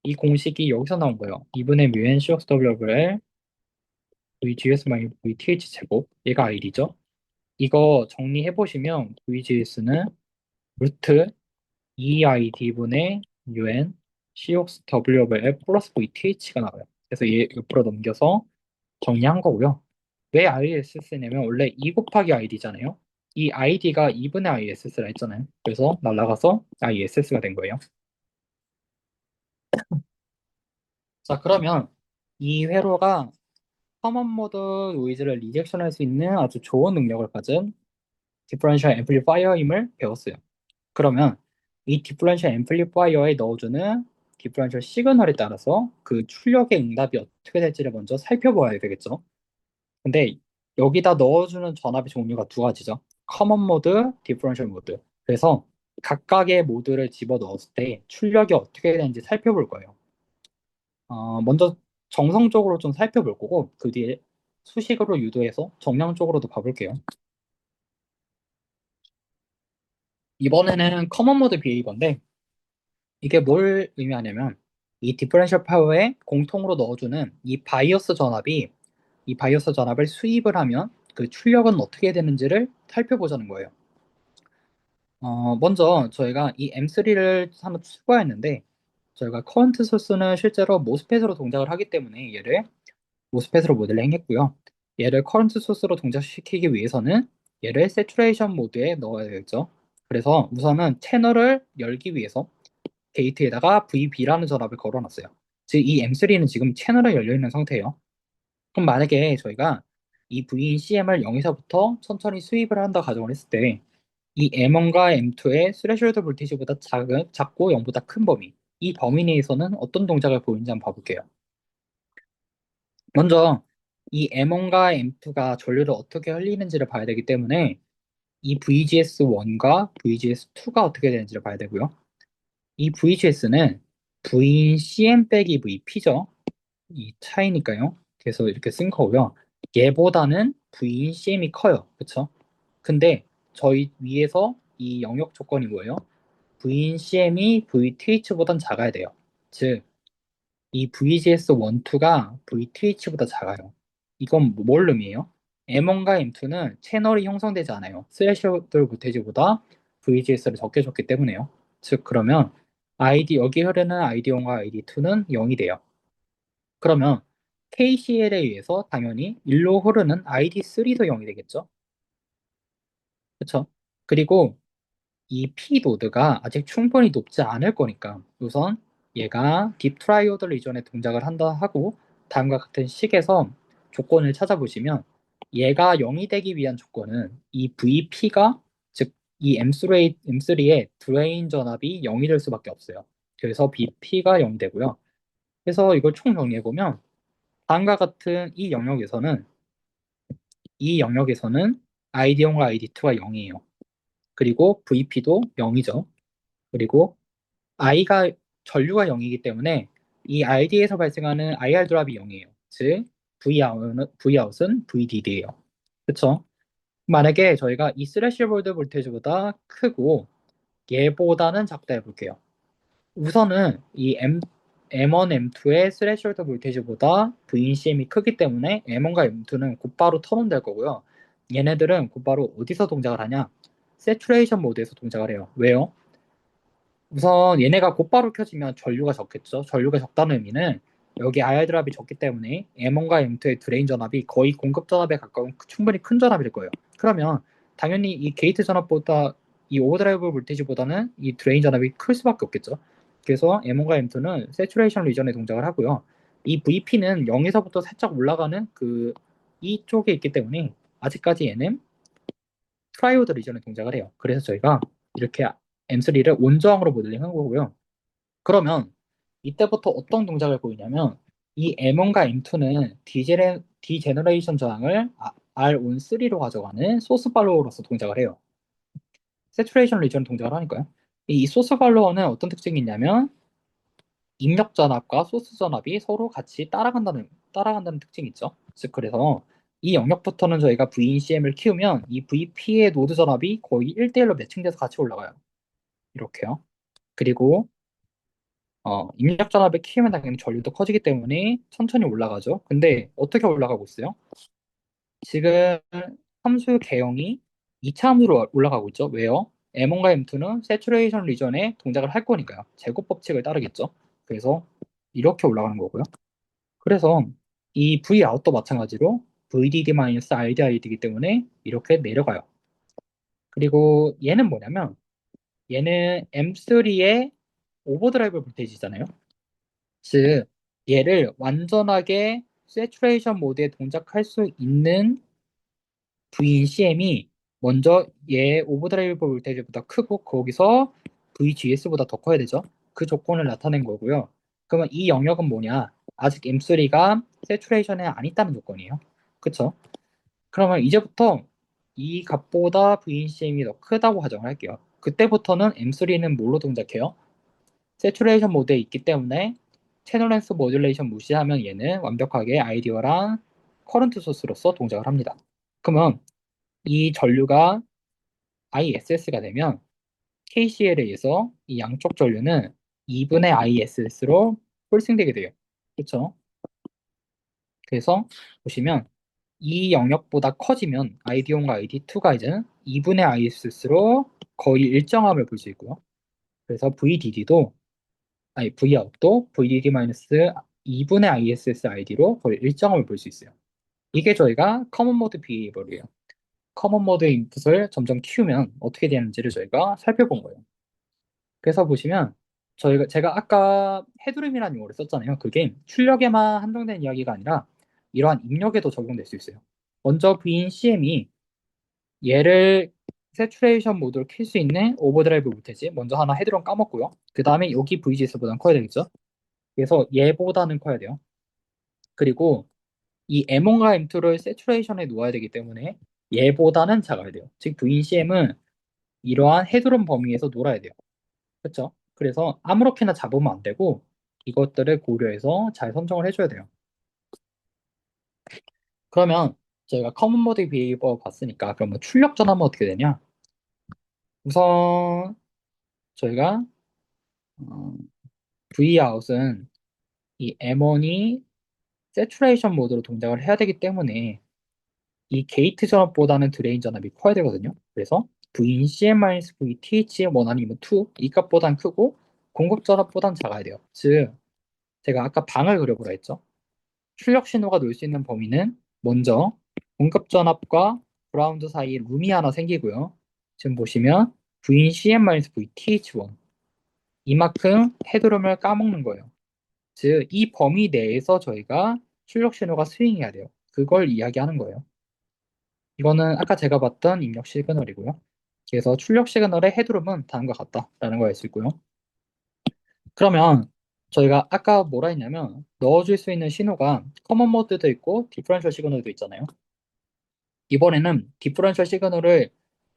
이 공식이 여기서 나온 거예요. 2분의 뮤엔 COWL VGS-VTH 제곱 얘가 id죠. 이거 정리해 보시면 VGS는 루트 EID분의 UN COWL 플러스 VTH가 나와요. 그래서 얘 옆으로 넘겨서 정리한 거고요. 왜 ISS냐면 원래 2 곱하기 ID잖아요. 이 ID가 2분의 ISS라 했잖아요. 그래서 날라가서 ISS가 된 거예요. 자, 그러면 이 회로가 커먼 모드 노이즈를 리젝션할 수 있는 아주 좋은 능력을 가진 디퍼런셜 앰플리파이어임을 배웠어요. 그러면 이 디퍼런셜 앰플리파이어에 넣어주는 디퍼런셜 시그널에 따라서 그 출력의 응답이 어떻게 될지를 먼저 살펴봐야 되겠죠. 근데 여기다 넣어주는 전압의 종류가 두 가지죠. 커먼 모드, 디퍼런셜 모드. 그래서 각각의 모드를 집어 넣었을 때 출력이 어떻게 되는지 살펴볼 거예요. 먼저 정성적으로 좀 살펴볼 거고 그 뒤에 수식으로 유도해서 정량적으로도 봐볼게요. 이번에는 커먼 모드 비헤이버인데 이게 뭘 의미하냐면 이 디퍼런셜 파워에 공통으로 넣어주는 이 바이어스 전압을 수입을 하면 그 출력은 어떻게 되는지를 살펴보자는 거예요. 먼저 저희가 이 M3를 한번 추가했는데 저희가 커런트 소스는 실제로 모스펫으로 동작을 하기 때문에 얘를 모스펫으로 모델링 했고요. 얘를 커런트 소스로 동작시키기 위해서는 얘를 세츄레이션 모드에 넣어야 되겠죠. 그래서 우선은 채널을 열기 위해서 게이트에다가 VB라는 전압을 걸어놨어요. 즉, 이 M3는 지금 채널에 열려있는 상태예요. 그럼 만약에 저희가 이 V인 CM을 0에서부터 천천히 수입을 한다 가정을 했을 때 이 M1과 M2의 스레셔홀드 볼티지보다 작고 0보다 큰 범위 이 범위 내에서는 어떤 동작을 보이는지 한번 봐볼게요. 먼저 이 M1과 M2가 전류를 어떻게 흘리는지를 봐야 되기 때문에 이 VGS1과 VGS2가 어떻게 되는지를 봐야 되고요. 이 VGS는 V인 CM 빼기 VP죠. 이 차이니까요. 그래서 이렇게 쓴 거고요. 얘보다는 V인 CM이 커요. 그쵸? 근데 저희 위에서 이 영역 조건이 뭐예요? V인 CM이 VTH보단 작아야 돼요. 즉, 이 VGS1, 2가 VTH보다 작아요. 이건 뭘 의미해요? M1과 M2는 채널이 형성되지 않아요. 스레시홀드 볼테이지보다 VGS를 적게 줬기 때문에요. 즉, 그러면 여기 흐르는 ID1과 ID2는 0이 돼요. 그러면 KCL에 의해서 당연히 일로 흐르는 ID3도 0이 되겠죠? 그렇죠? 그리고 이 P 노드가 아직 충분히 높지 않을 거니까 우선 얘가 딥 트라이오드 리전에 동작을 한다 하고 다음과 같은 식에서 조건을 찾아보시면 얘가 0이 되기 위한 조건은 이 VP가 즉 이 M3의 드레인 전압이 0이 될 수밖에 없어요. 그래서 BP가 0이 되고요. 그래서 이걸 총 정리해보면 다음과 같은 이 영역에서는 ID1과 ID2가 0이에요. 그리고 VP도 0이죠. 그리고 I가 전류가 0이기 때문에 이 RD에서 발생하는 IR 드랍이 0이에요. 즉 Vout은 VDD예요. 그렇죠? 만약에 저희가 이 스레시볼드 볼테이지보다 크고 얘보다는 작다 해볼게요. 우선은 이 M1, M2의 스레시홀드 볼테이지보다 VCM이 크기 때문에 M1과 M2는 곧바로 턴온 될 거고요. 얘네들은 곧바로 어디서 동작을 하냐? 세츄레이션 모드에서 동작을 해요. 왜요? 우선 얘네가 곧바로 켜지면 전류가 적겠죠. 전류가 적다는 의미는 여기 IR 드랍이 적기 때문에 M1과 M2의 드레인 전압이 거의 공급 전압에 가까운 충분히 큰 전압이 될 거예요. 그러면 당연히 이 게이트 전압보다 이 오버드라이브 볼테이지보다는 이 드레인 전압이 클 수밖에 없겠죠. 그래서 M1과 M2는 세츄레이션 리전에 동작을 하고요. 이 VP는 0에서부터 살짝 올라가는 그 이쪽에 있기 때문에 아직까지 얘는 트라이오드 리전에 동작을 해요. 그래서 저희가 이렇게 M3를 온저항으로 모델링한 거고요. 그러면 이때부터 어떤 동작을 보이냐면 이 M1과 M2는 디제너레이션 저항을 R-on3로 가져가는 소스 팔로워로서 동작을 해요. 세츄레이션 리전 동작을 하니까요. 이 소스 팔로워는 어떤 특징이 있냐면 입력 전압과 소스 전압이 서로 같이 따라간다는 특징이 있죠. 즉 그래서 이 영역부터는 저희가 VCM을 키우면 이 VP의 노드 전압이 거의 1대1로 매칭돼서 같이 올라가요. 이렇게요. 그리고 입력 전압을 키우면 당연히 전류도 커지기 때문에 천천히 올라가죠. 근데 어떻게 올라가고 있어요? 지금 함수 개형이 2차 함수로 올라가고 있죠. 왜요? M1과 M2는 세츄레이션 리전에 동작을 할 거니까요. 제곱 법칙을 따르겠죠. 그래서 이렇게 올라가는 거고요. 그래서 이 V 아웃도 마찬가지로 VDD-RDID이기 때문에 이렇게 내려가요. 그리고 얘는 뭐냐면 얘는 M3의 오버드라이브 볼테이지잖아요. 즉 얘를 완전하게 세츄레이션 모드에 동작할 수 있는 V인 CM이 먼저 얘 오버드라이브 볼테이지보다 크고 거기서 VGS보다 더 커야 되죠. 그 조건을 나타낸 거고요. 그러면 이 영역은 뭐냐? 아직 M3가 세츄레이션에 안 있다는 조건이에요. 그쵸? 그러면 이제부터 이 값보다 V인 CM이 더 크다고 가정을 할게요. 그때부터는 M3는 뭘로 동작해요? 세츄레이션 모드에 있기 때문에 채널 렌스 모듈레이션 무시하면 얘는 완벽하게 아이디어랑 커런트 소스로서 동작을 합니다. 그러면 이 전류가 ISS가 되면 KCL에 의해서 이 양쪽 전류는 2분의 ISS로 홀싱되게 돼요. 그렇죠? 그래서 보시면 이 영역보다 커지면 ID1과 ID2가 이제 2분의 ISS로 거의 일정함을 볼 수 있고요. 그래서 Vout도 VDD-2분의 ISS ID로 거의 일정함을 볼 수 있어요. 이게 저희가 커먼 모드 비해버려요. 커먼 모드 인풋을 점점 키우면 어떻게 되는지를 저희가 살펴본 거예요. 그래서 보시면 제가 아까 헤드룸이라는 용어를 썼잖아요. 그게 출력에만 한정된 이야기가 아니라 이러한 입력에도 적용될 수 있어요. 먼저 V인 CM이 얘를 세츄레이션 모드로 킬 수 있는 오버드라이브 볼테이지 먼저 하나 헤드룸 까먹고요. 그 다음에 여기 VGS보다는 커야 되겠죠. 그래서 얘보다는 커야 돼요. 그리고 이 M1과 M2를 세츄레이션에 놓아야 되기 때문에 얘보다는 작아야 돼요. 즉 VCM은 이러한 헤드룸 범위에서 놀아야 돼요. 그렇죠? 그래서 아무렇게나 잡으면 안 되고 이것들을 고려해서 잘 선정을 해줘야 돼요. 그러면 저희가 커먼 모드 비헤이버 봤으니까 그러면 출력 전하면 어떻게 되냐? 우선 저희가 어, Vout은 이 M1이 세츄레이션 모드로 동작을 해야 되기 때문에 이 게이트 전압보다는 드레인 전압이 커야 되거든요. 그래서 Vin CM-VTH 원 아니면 2, 이 값보단 크고 공급 전압보단 작아야 돼요. 즉 제가 아까 방을 그려보라 했죠. 출력 신호가 놓일 수 있는 범위는 먼저 공급 전압과 그라운드 사이에 룸이 하나 생기고요. 지금 보시면 Vin CM-VTH1 이만큼 헤드룸을 까먹는 거예요. 즉 이 범위 내에서 저희가 출력 신호가 스윙해야 돼요. 그걸 이야기하는 거예요. 이거는 아까 제가 봤던 입력 시그널이고요. 그래서 출력 시그널의 헤드룸은 다음과 같다라는 걸 알 수 있고요. 그러면 저희가 아까 뭐라 했냐면 넣어줄 수 있는 신호가 커먼 모드도 있고 디퍼런셜 시그널도 있잖아요. 이번에는 디퍼런셜 시그널을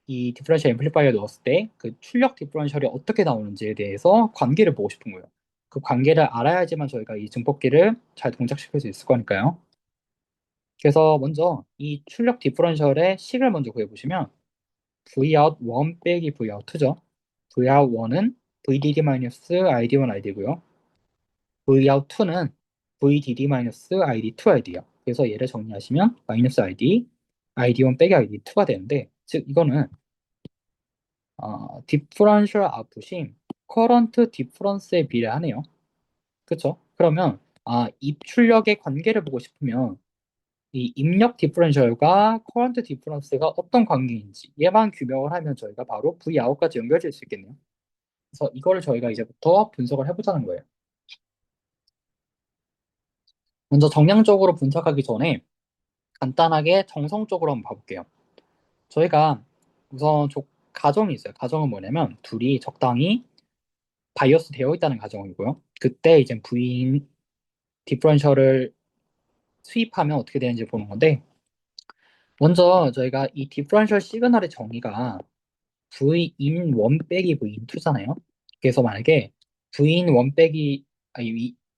이 디퍼런셜 앰플리파이어에 넣었을 때 그 출력 디퍼런셜이 어떻게 나오는지에 대해서 관계를 보고 싶은 거예요. 그 관계를 알아야지만 저희가 이 증폭기를 잘 동작시킬 수 있을 거니까요. 그래서 먼저 이 출력 디퍼런셜의 식을 먼저 구해보시면 Vout 1 빼기 Vout 2죠. Vout 1은 VDD-ID1 ID고요. Vout 2는 VDD-ID2 ID예요. 그래서 얘를 정리하시면 마이너스 ID, ID1 빼기 ID2가 되는데 즉 이거는 디퍼런셜 아웃풋이 커런트 디퍼런스에 비례하네요. 그렇죠? 그러면 입출력의 관계를 보고 싶으면 이 입력 디퍼런셜과 커런트 디퍼런스가 어떤 관계인지 얘만 규명을 하면 저희가 바로 Vout까지 연결될 수 있겠네요. 그래서 이거를 저희가 이제부터 분석을 해보자는 거예요. 먼저 정량적으로 분석하기 전에 간단하게 정성적으로 한번 봐볼게요. 저희가 우선 가정이 있어요. 가정은 뭐냐면 둘이 적당히 바이어스 되어 있다는 가정이고요. 그때 이제 V인 디퍼런셜을 수입하면 어떻게 되는지 보는 건데 먼저 저희가 이 디퍼런셜 시그널의 정의가 V인 1 빼기 V인 2잖아요. 그래서 만약에 V인 1 빼기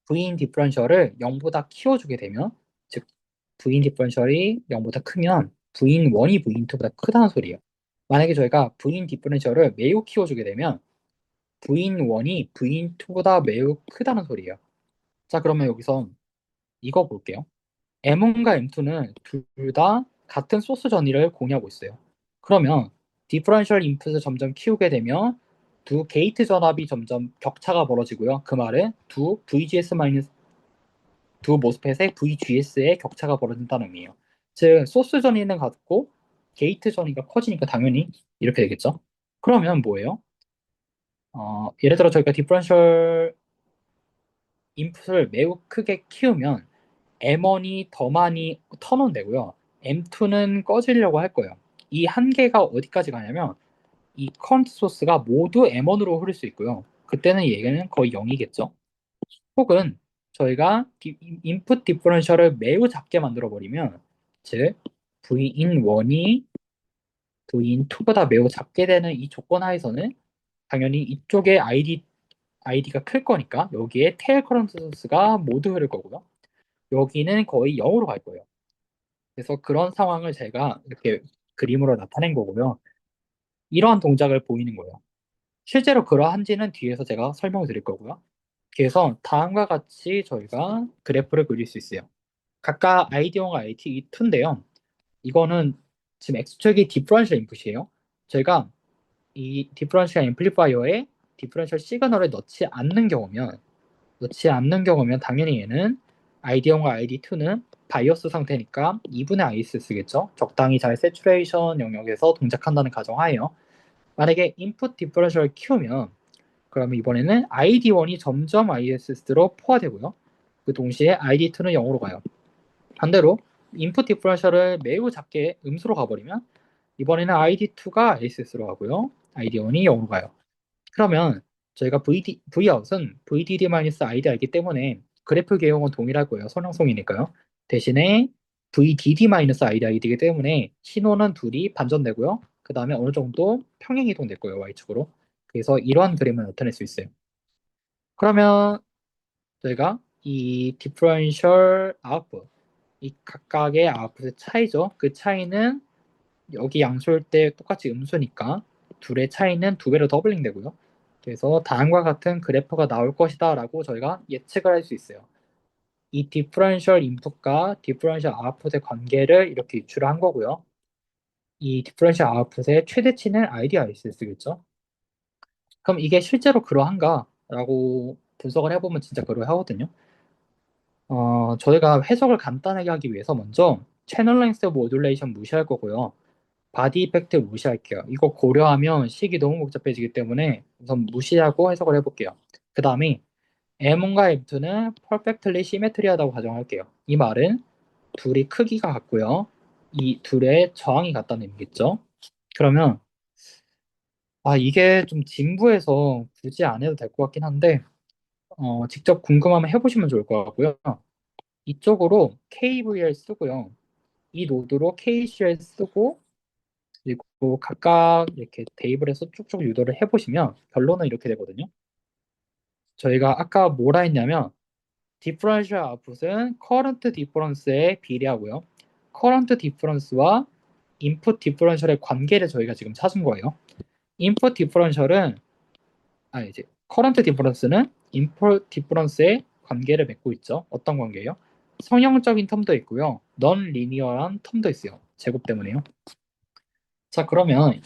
V인 디퍼런셜을 0보다 키워주게 되면 즉 V인 디퍼런셜이 0보다 크면 V인 1이 V인 2보다 크다는 소리예요. 만약에 저희가 V인 디퍼런셜을 매우 키워주게 되면 V인 1이 V인 2보다 매우 크다는 소리예요. 자 그러면 여기서 이거 볼게요. M1과 M2는 둘 다 같은 소스 전위를 공유하고 있어요. 그러면 디퍼런셜 인풋을 점점 키우게 되면 두 게이트 전압이 점점 격차가 벌어지고요. 그 말은 두 VGS 마이너스 두 모스펫의 VGS의 격차가 벌어진다는 의미예요. 즉 소스 전위는 같고 게이트 전위가 커지니까 당연히 이렇게 되겠죠. 그러면 뭐예요? 예를 들어 저희가 디퍼런셜 인풋을 매우 크게 키우면 M1이 더 많이 턴온 되고요. M2는 꺼지려고 할 거예요. 이 한계가 어디까지 가냐면 이 커런트 소스가 모두 M1으로 흐를 수 있고요. 그때는 얘는 거의 0이겠죠. 혹은 저희가 인풋 디퍼런셜을 매우 작게 만들어 버리면 즉 V인 1이 V인 2보다 매우 작게 되는 이 조건 하에서는 당연히 이쪽에 아이디가 클 거니까 여기에 테일 커런트 소스가 모두 흐를 거고요. 여기는 거의 0으로 갈 거예요. 그래서 그런 상황을 제가 이렇게 그림으로 나타낸 거고요. 이러한 동작을 보이는 거예요. 실제로 그러한지는 뒤에서 제가 설명을 드릴 거고요. 그래서 다음과 같이 저희가 그래프를 그릴 수 있어요. 각각 ID1과 ID2인데요. 이거는 지금 X축이 디퍼런셜 인풋이에요. 저희가 이 디퍼런셜 앰플리파이어에 디퍼런셜 시그널을 넣지 않는 경우면 당연히 얘는 ID1과 ID2는 바이오스 상태니까 2분의 IS 쓰겠죠. 적당히 잘 세츄레이션 영역에서 동작한다는 가정하에요. 만약에 인풋 디퍼런셜을 키우면 그러면 이번에는 ID1이 점점 ISS로 포화되고요. 그 동시에 ID2는 0으로 가요. 반대로 인풋 디퍼런셜을 매우 작게 음수로 가버리면 이번에는 ID2가 ISS로 가고요. ID1이 0으로 가요. 그러면 저희가 Vout은 VDD-ID이기 때문에 그래프 개형은 동일할 거예요. 선형성이니까요. 대신에 VDD-IDID이기 때문에 신호는 둘이 반전되고요. 그 다음에 어느 정도 평행 이동될 거예요, Y축으로. 그래서 이러한 그림을 나타낼 수 있어요. 그러면 저희가 이 디퍼런셜 아웃풋, 이 각각의 아웃풋의 차이죠. 그 차이는 여기 양수일 때 똑같이 음수니까 둘의 차이는 두 배로 더블링 되고요. 그래서 다음과 같은 그래프가 나올 것이다 라고 저희가 예측을 할 수 있어요. 이 디퍼런셜 인풋과 디퍼런셜 아웃풋의 관계를 이렇게 유출을 한 거고요. 이 디퍼런셜 아웃풋의 최대치는 IDIS겠죠. 그럼 이게 실제로 그러한가? 라고 분석을 해보면 진짜 그러하거든요. 저희가 해석을 간단하게 하기 위해서 먼저 채널 랭스 모듈레이션 무시할 거고요. 바디 이펙트 무시할게요. 이거 고려하면 식이 너무 복잡해지기 때문에 우선 무시하고 해석을 해볼게요. 그 다음에 M1과 M2는 perfectly symmetri하다고 가정할게요. 이 말은 둘이 크기가 같고요. 이 둘의 저항이 같다는 의미겠죠. 그러면 이게 좀 진부해서 굳이 안 해도 될 것 같긴 한데 직접 궁금하면 해보시면 좋을 것 같고요. 이쪽으로 KVL 쓰고요. 이 노드로 KCL 쓰고 그리고 각각 이렇게 테이블에서 쭉쭉 유도를 해보시면 결론은 이렇게 되거든요. 저희가 아까 뭐라 했냐면 디퍼런셜 아웃풋은 커런트 디퍼런스에 비례하고요. 커런트 디퍼런스와 인풋 디퍼런셜의 관계를 저희가 지금 찾은 거예요. 인풋 디퍼런셜은 이제 커런트 디퍼런스는 인풋 디퍼런스의 관계를 맺고 있죠. 어떤 관계예요? 성형적인 텀도 있고요. 넌 리니어한 텀도 있어요. 제곱 때문에요. 자, 그러면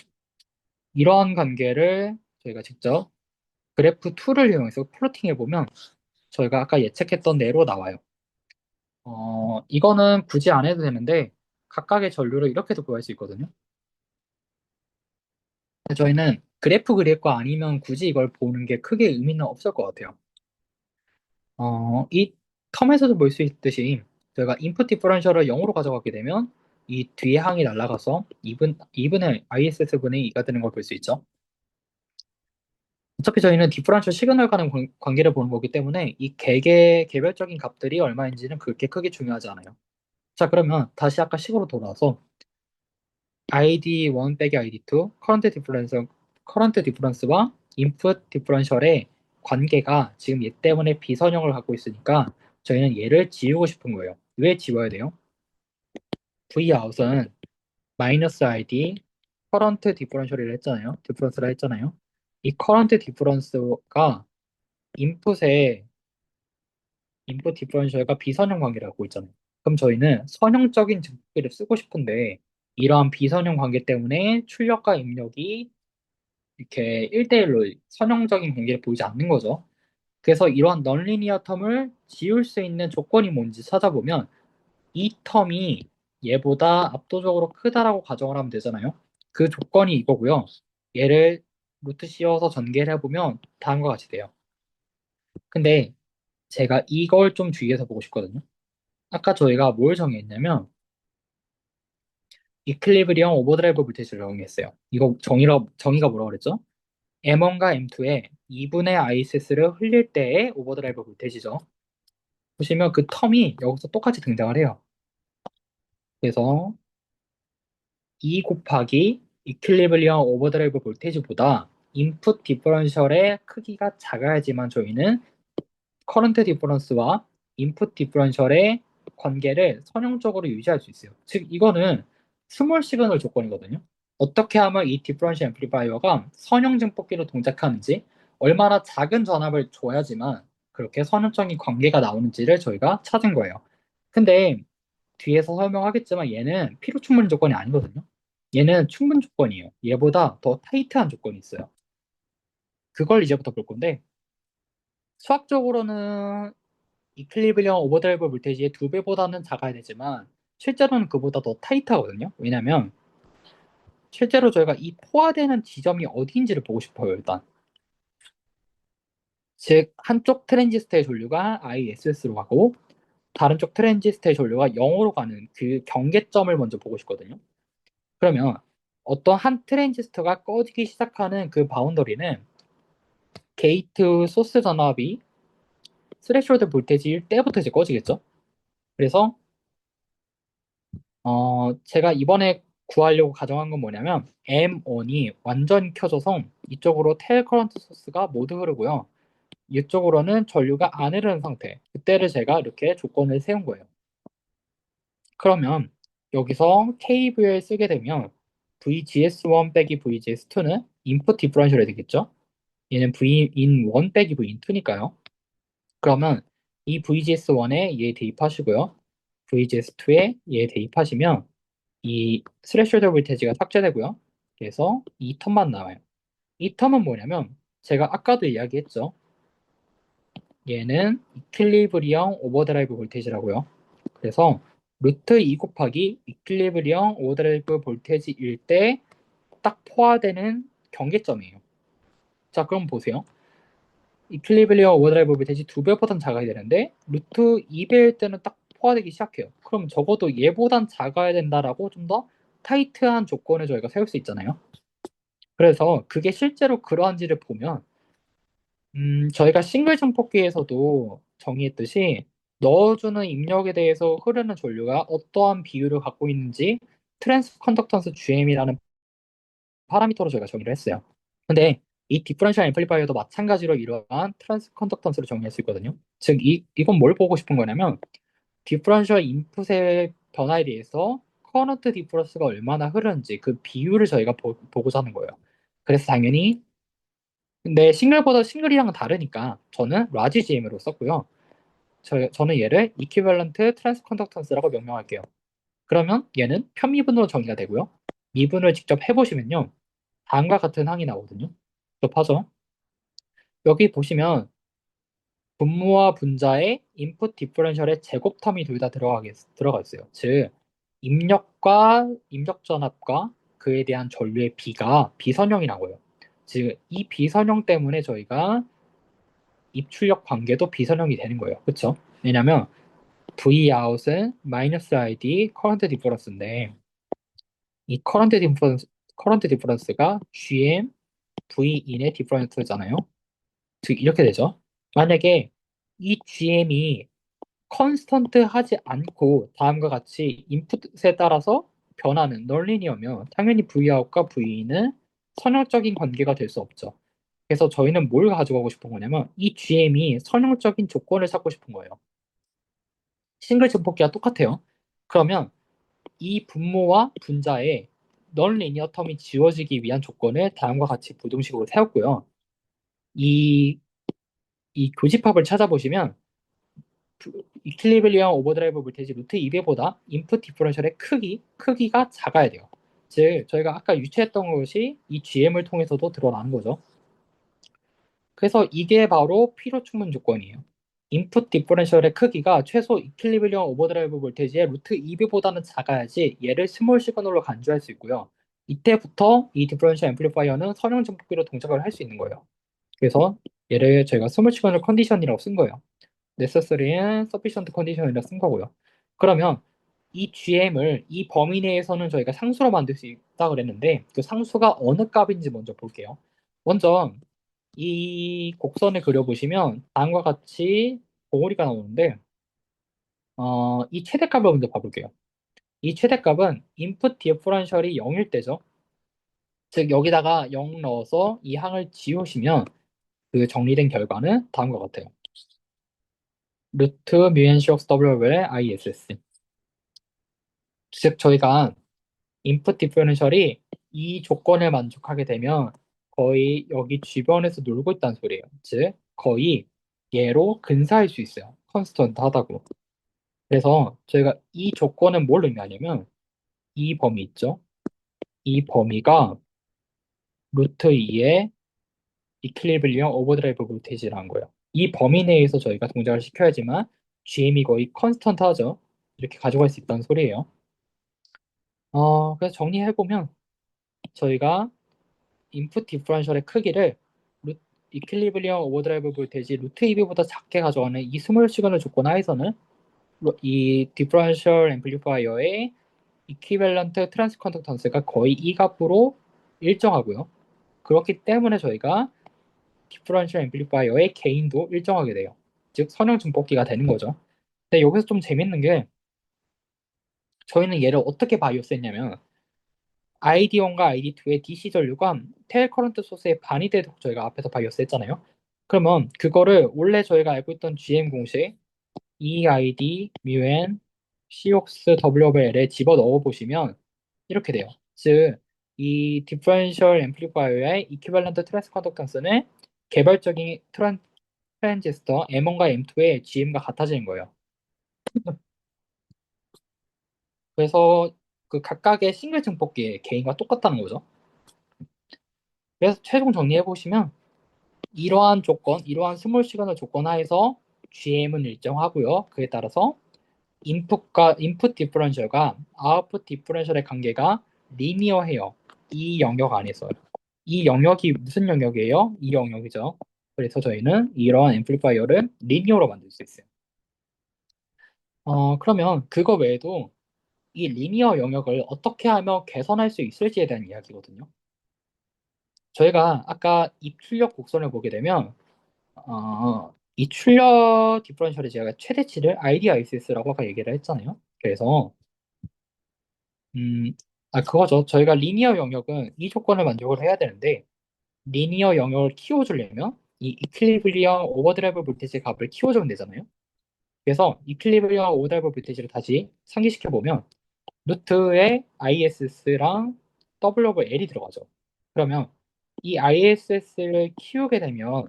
이러한 관계를 저희가 직접 그래프 2를 이용해서 플로팅 해보면 저희가 아까 예측했던 대로 나와요. 이거는 굳이 안 해도 되는데 각각의 전류를 이렇게도 구할 수 있거든요. 저희는 그래프 그릴 거 아니면 굳이 이걸 보는 게 크게 의미는 없을 것 같아요. 이 텀에서도 볼 수 있듯이 저희가 인풋 디퍼런셜을 0으로 가져가게 되면 이 뒤에 항이 날아가서 2분의 ISS분의 2가 되는 걸 볼 수 있죠. 어차피 저희는 디퍼런셜 시그널 간의 관계를 보는 거기 때문에 이 개별적인 값들이 얼마인지는 그렇게 크게 중요하지 않아요. 자, 그러면 다시 아까 식으로 돌아와서 ID1 빼기 ID2 커런트 디퍼런스와 인풋 디퍼런셜의 관계가 지금 얘 때문에 비선형을 갖고 있으니까 저희는 얘를 지우고 싶은 거예요. 왜 지워야 돼요? Vout은 마이너스 ID 커런트 디퍼런셜이라 했잖아요. 디퍼런스라 했잖아요. 이 커런트 디퍼런스가 인풋에 인풋 디퍼런셜과 비선형 관계를 갖고 있잖아요. 그럼 저희는 선형적인 증폭기를 쓰고 싶은데 이러한 비선형 관계 때문에 출력과 입력이 이렇게 1대1로 선형적인 관계를 보이지 않는 거죠. 그래서 이러한 넌리니어 텀을 지울 수 있는 조건이 뭔지 찾아보면 이 텀이 얘보다 압도적으로 크다라고 가정을 하면 되잖아요. 그 조건이 이거고요. 얘를 루트 씌워서 전개를 해보면 다음과 같이 돼요. 근데 제가 이걸 좀 주의해서 보고 싶거든요. 아까 저희가 뭘 정의했냐면 이클리브리엄 오버드라이브 볼테이지를 정의했어요. 이거 정의가 뭐라고 그랬죠? M1과 M2에 2분의 ISS를 흘릴 때의 오버드라이브 볼테이지죠. 보시면 그 텀이 여기서 똑같이 등장을 해요. 그래서 2 곱하기 이퀄리브리엄 오버드라이브 볼테이지보다 인풋 디퍼런셜의 크기가 작아야지만 저희는 커런트 디퍼런스와 인풋 디퍼런셜의 관계를 선형적으로 유지할 수 있어요. 즉 이거는 스몰 시그널 조건이거든요. 어떻게 하면 이 디퍼런셜 앰플리파이어가 선형 증폭기로 동작하는지 얼마나 작은 전압을 줘야지만 그렇게 선형적인 관계가 나오는지를 저희가 찾은 거예요. 근데 뒤에서 설명하겠지만 얘는 필요 충분 조건이 아니거든요. 얘는 충분 조건이에요. 얘보다 더 타이트한 조건이 있어요. 그걸 이제부터 볼 건데 수학적으로는 이클리브리엄 오버드라이브 볼테이지의 2배보다는 작아야 되지만 실제로는 그보다 더 타이트하거든요. 왜냐면 실제로 저희가 이 포화되는 지점이 어디인지를 보고 싶어요, 일단. 즉 한쪽 트랜지스터의 전류가 ISS로 가고 다른 쪽 트랜지스터의 전류가 0으로 가는 그 경계점을 먼저 보고 싶거든요. 그러면 어떤 한 트랜지스터가 꺼지기 시작하는 그 바운더리는 게이트 소스 전압이 스레시홀드 볼테이지일 때부터 이제 꺼지겠죠. 그래서 제가 이번에 구하려고 가정한 건 뭐냐면 M1이 완전히 켜져서 이쪽으로 텔 커런트 소스가 모두 흐르고요. 이쪽으로는 전류가 안 흐르는 상태. 그때를 제가 이렇게 조건을 세운 거예요. 그러면 여기서 KVL 쓰게 되면 VGS1 빼기 VGS2는 인풋 디퍼런셜이 되겠죠? 얘는 Vin1 빼기 Vin2니까요. 그러면 이 VGS1에 얘 대입하시고요. VGS2에 얘 대입하시면 이 스레셔드 볼테이지가 삭제되고요. 그래서 이 텀만 나와요. 이 텀은 뭐냐면 제가 아까도 이야기했죠. 얘는 이퀄리브리엄 오버드라이브 볼테이지라고요. 그래서 루트 2 곱하기 이퀄리브리엄 오버드라이브 볼테이지일 때 딱 포화되는 경계점이에요. 자, 그럼 보세요. 이퀄리브리엄 오버드라이브 볼테이지 2배보단 작아야 되는데 루트 2배일 때는 딱 포화되기 시작해요. 그럼 적어도 얘보단 작아야 된다라고 좀 더 타이트한 조건을 저희가 세울 수 있잖아요. 그래서 그게 실제로 그러한지를 보면 저희가 싱글 증폭기에서도 정의했듯이 넣어주는 입력에 대해서 흐르는 전류가 어떠한 비율을 갖고 있는지 트랜스 컨덕턴스 GM이라는 파라미터로 저희가 정의를 했어요. 근데 이 디퍼런셜 앰플리파이어도 마찬가지로 이러한 트랜스 컨덕턴스를 정의할 수 있거든요. 즉, 이건 뭘 보고 싶은 거냐면 디퍼런셜 인풋의 변화에 대해서 커런트 디퍼런스가 얼마나 흐르는지 그 비율을 저희가 보고자 하는 거예요. 그래서 당연히 근데 싱글보다 싱글이랑은 다르니까 저는 라지 GM으로 썼고요. 저는 얘를 이퀴밸런트 트랜스 컨덕턴스라고 명명할게요. 그러면 얘는 편미분으로 정의가 되고요. 미분을 직접 해보시면요. 다음과 같은 항이 나오거든요. 접하죠. 여기 보시면 분모와 분자의 인풋 디퍼런셜의 제곱 텀이 둘 다 들어가 있어요. 즉 입력과 입력 전압과 그에 대한 전류의 비가 비선형이라고요. 즉 이 비선형 때문에 저희가 입출력 관계도 비선형이 되는 거예요. 그렇죠? 왜냐면 V out은 마이너스 ID 커런트 디퍼런스인데 이 커런트 디퍼런스가 GM V in의 디퍼런스잖아요. 즉 이렇게 되죠. 만약에 이 GM이 컨스턴트 하지 않고 다음과 같이 인풋에 따라서 변하는 널리니어면 당연히 Vout과 V인은 선형적인 관계가 될 수 없죠. 그래서 저희는 뭘 가져가고 싶은 거냐면 이 GM이 선형적인 조건을 찾고 싶은 거예요. 싱글 증폭기와 똑같아요. 그러면 이 분모와 분자의 넌 리니어 텀이 지워지기 위한 조건을 다음과 같이 부등식으로 세웠고요. 이, 이 교집합을 찾아보시면 이퀄리브리엄 오버드라이브 볼테이지 루트 2배보다 인풋 디퍼런셜의 크기가 작아야 돼요. 즉 저희가 아까 유추했던 것이 이 GM을 통해서도 드러나는 거죠. 그래서 이게 바로 필요 충분 조건이에요. 인풋 디퍼런셜의 크기가 최소 이퀄리브리엄 오버드라이브 볼테이지의 루트 2배보다는 작아야지 얘를 스몰 시그널로 간주할 수 있고요. 이때부터 이 디퍼런셜 앰플리파이어는 선형 증폭기로 동작을 할 수 있는 거예요. 그래서 얘를 저희가 스몰 시그널 컨디션이라고 쓴 거예요. necessary and sufficient condition이라 쓴 거고요. 그러면 이 GM을 이 범위 내에서는 저희가 상수로 만들 수 있다 그랬는데 그 상수가 어느 값인지 먼저 볼게요. 먼저 이 곡선을 그려보시면 다음과 같이 봉우리가 나오는데 이 최대값을 먼저 봐볼게요. 이 최대값은 인풋 디퍼런셜이 0일 때죠. 즉 여기다가 0 넣어서 이 항을 지우시면 그 정리된 결과는 다음과 같아요. 루트 뮤앤시옥스 WL의 ISS. 즉 저희가 인풋 디퍼런셜이 이 조건을 만족하게 되면 거의 여기 주변에서 놀고 있다는 소리예요. 즉 거의 얘로 근사할 수 있어요. 컨스턴트 하다고. 그래서 저희가 이 조건은 뭘 의미하냐면 이 범위 있죠? 이 범위가 루트 2의 이퀄리브리엄 오버드라이브 볼테이지라는 거예요. 이 범위 내에서 저희가 동작을 시켜야지만 GM이 거의 컨스턴트 하죠. 이렇게 가져갈 수 있다는 소리예요. 그래서 정리해보면 저희가 인풋 디퍼런셜의 크기를 이퀄리브리엄 오버드라이브 볼테이지 루트 2배보다 작게 가져가는 이 스몰 시그널 조건 하에서는 이 디퍼런셜 앰플리파이어의 이퀴밸런트 트랜스 컨덕턴스가 거의 이 값으로 일정하고요. 그렇기 때문에 저희가 디퍼런셜 앰플리파이어의 게인도 일정하게 돼요. 즉 선형 증폭기가 되는 거죠. 근데 여기서 좀 재밌는 게 저희는 얘를 어떻게 바이오스했냐면 ID1과 ID2의 DC 전류가 테일 커런트 소스의 반이 되도록 저희가 앞에서 바이오스 했잖아요. 그러면 그거를 원래 저희가 알고 있던 GM 공식 EID, μN, COX, WL에 집어 넣어 보시면 이렇게 돼요. 즉, 이 디퍼런셜 앰플리파이어의 이퀴발런트 트랜스 컨덕턴스는 개별적인 트랜지스터 M1과 M2의 GM과 같아지는 거예요. 그래서 그 각각의 싱글 증폭기의 개인과 똑같다는 거죠. 그래서 최종 정리해 보시면 이러한 조건, 이러한 스몰 시그널 조건 하에서 GM은 일정하고요. 그에 따라서 인풋 디퍼런셜과 아웃풋 디퍼런셜의 관계가 리니어해요. 이 영역 안에서요. 이 영역이 무슨 영역이에요? 이 영역이죠. 그래서 저희는 이러한 앰플리파이어를 리니어로 만들 수 있어요. 그러면 그거 외에도 이 리니어 영역을 어떻게 하면 개선할 수 있을지에 대한 이야기거든요. 저희가 아까 이 출력 곡선을 보게 되면 이 출력 디퍼런셜이 제가 최대치를 IDISS라고 아까 얘기를 했잖아요. 그래서 음, 그거죠. 저희가 리니어 영역은 이 조건을 만족을 해야 되는데 리니어 영역을 키워주려면 이 이퀄리브리엄 오버드라이브 볼테지 값을 키워주면 되잖아요. 그래서 이퀄리브리엄 오버드라이브 볼테지를 다시 상기시켜 보면 루트에 ISS랑 W 오브 L이 들어가죠. 그러면 이 ISS를 키우게 되면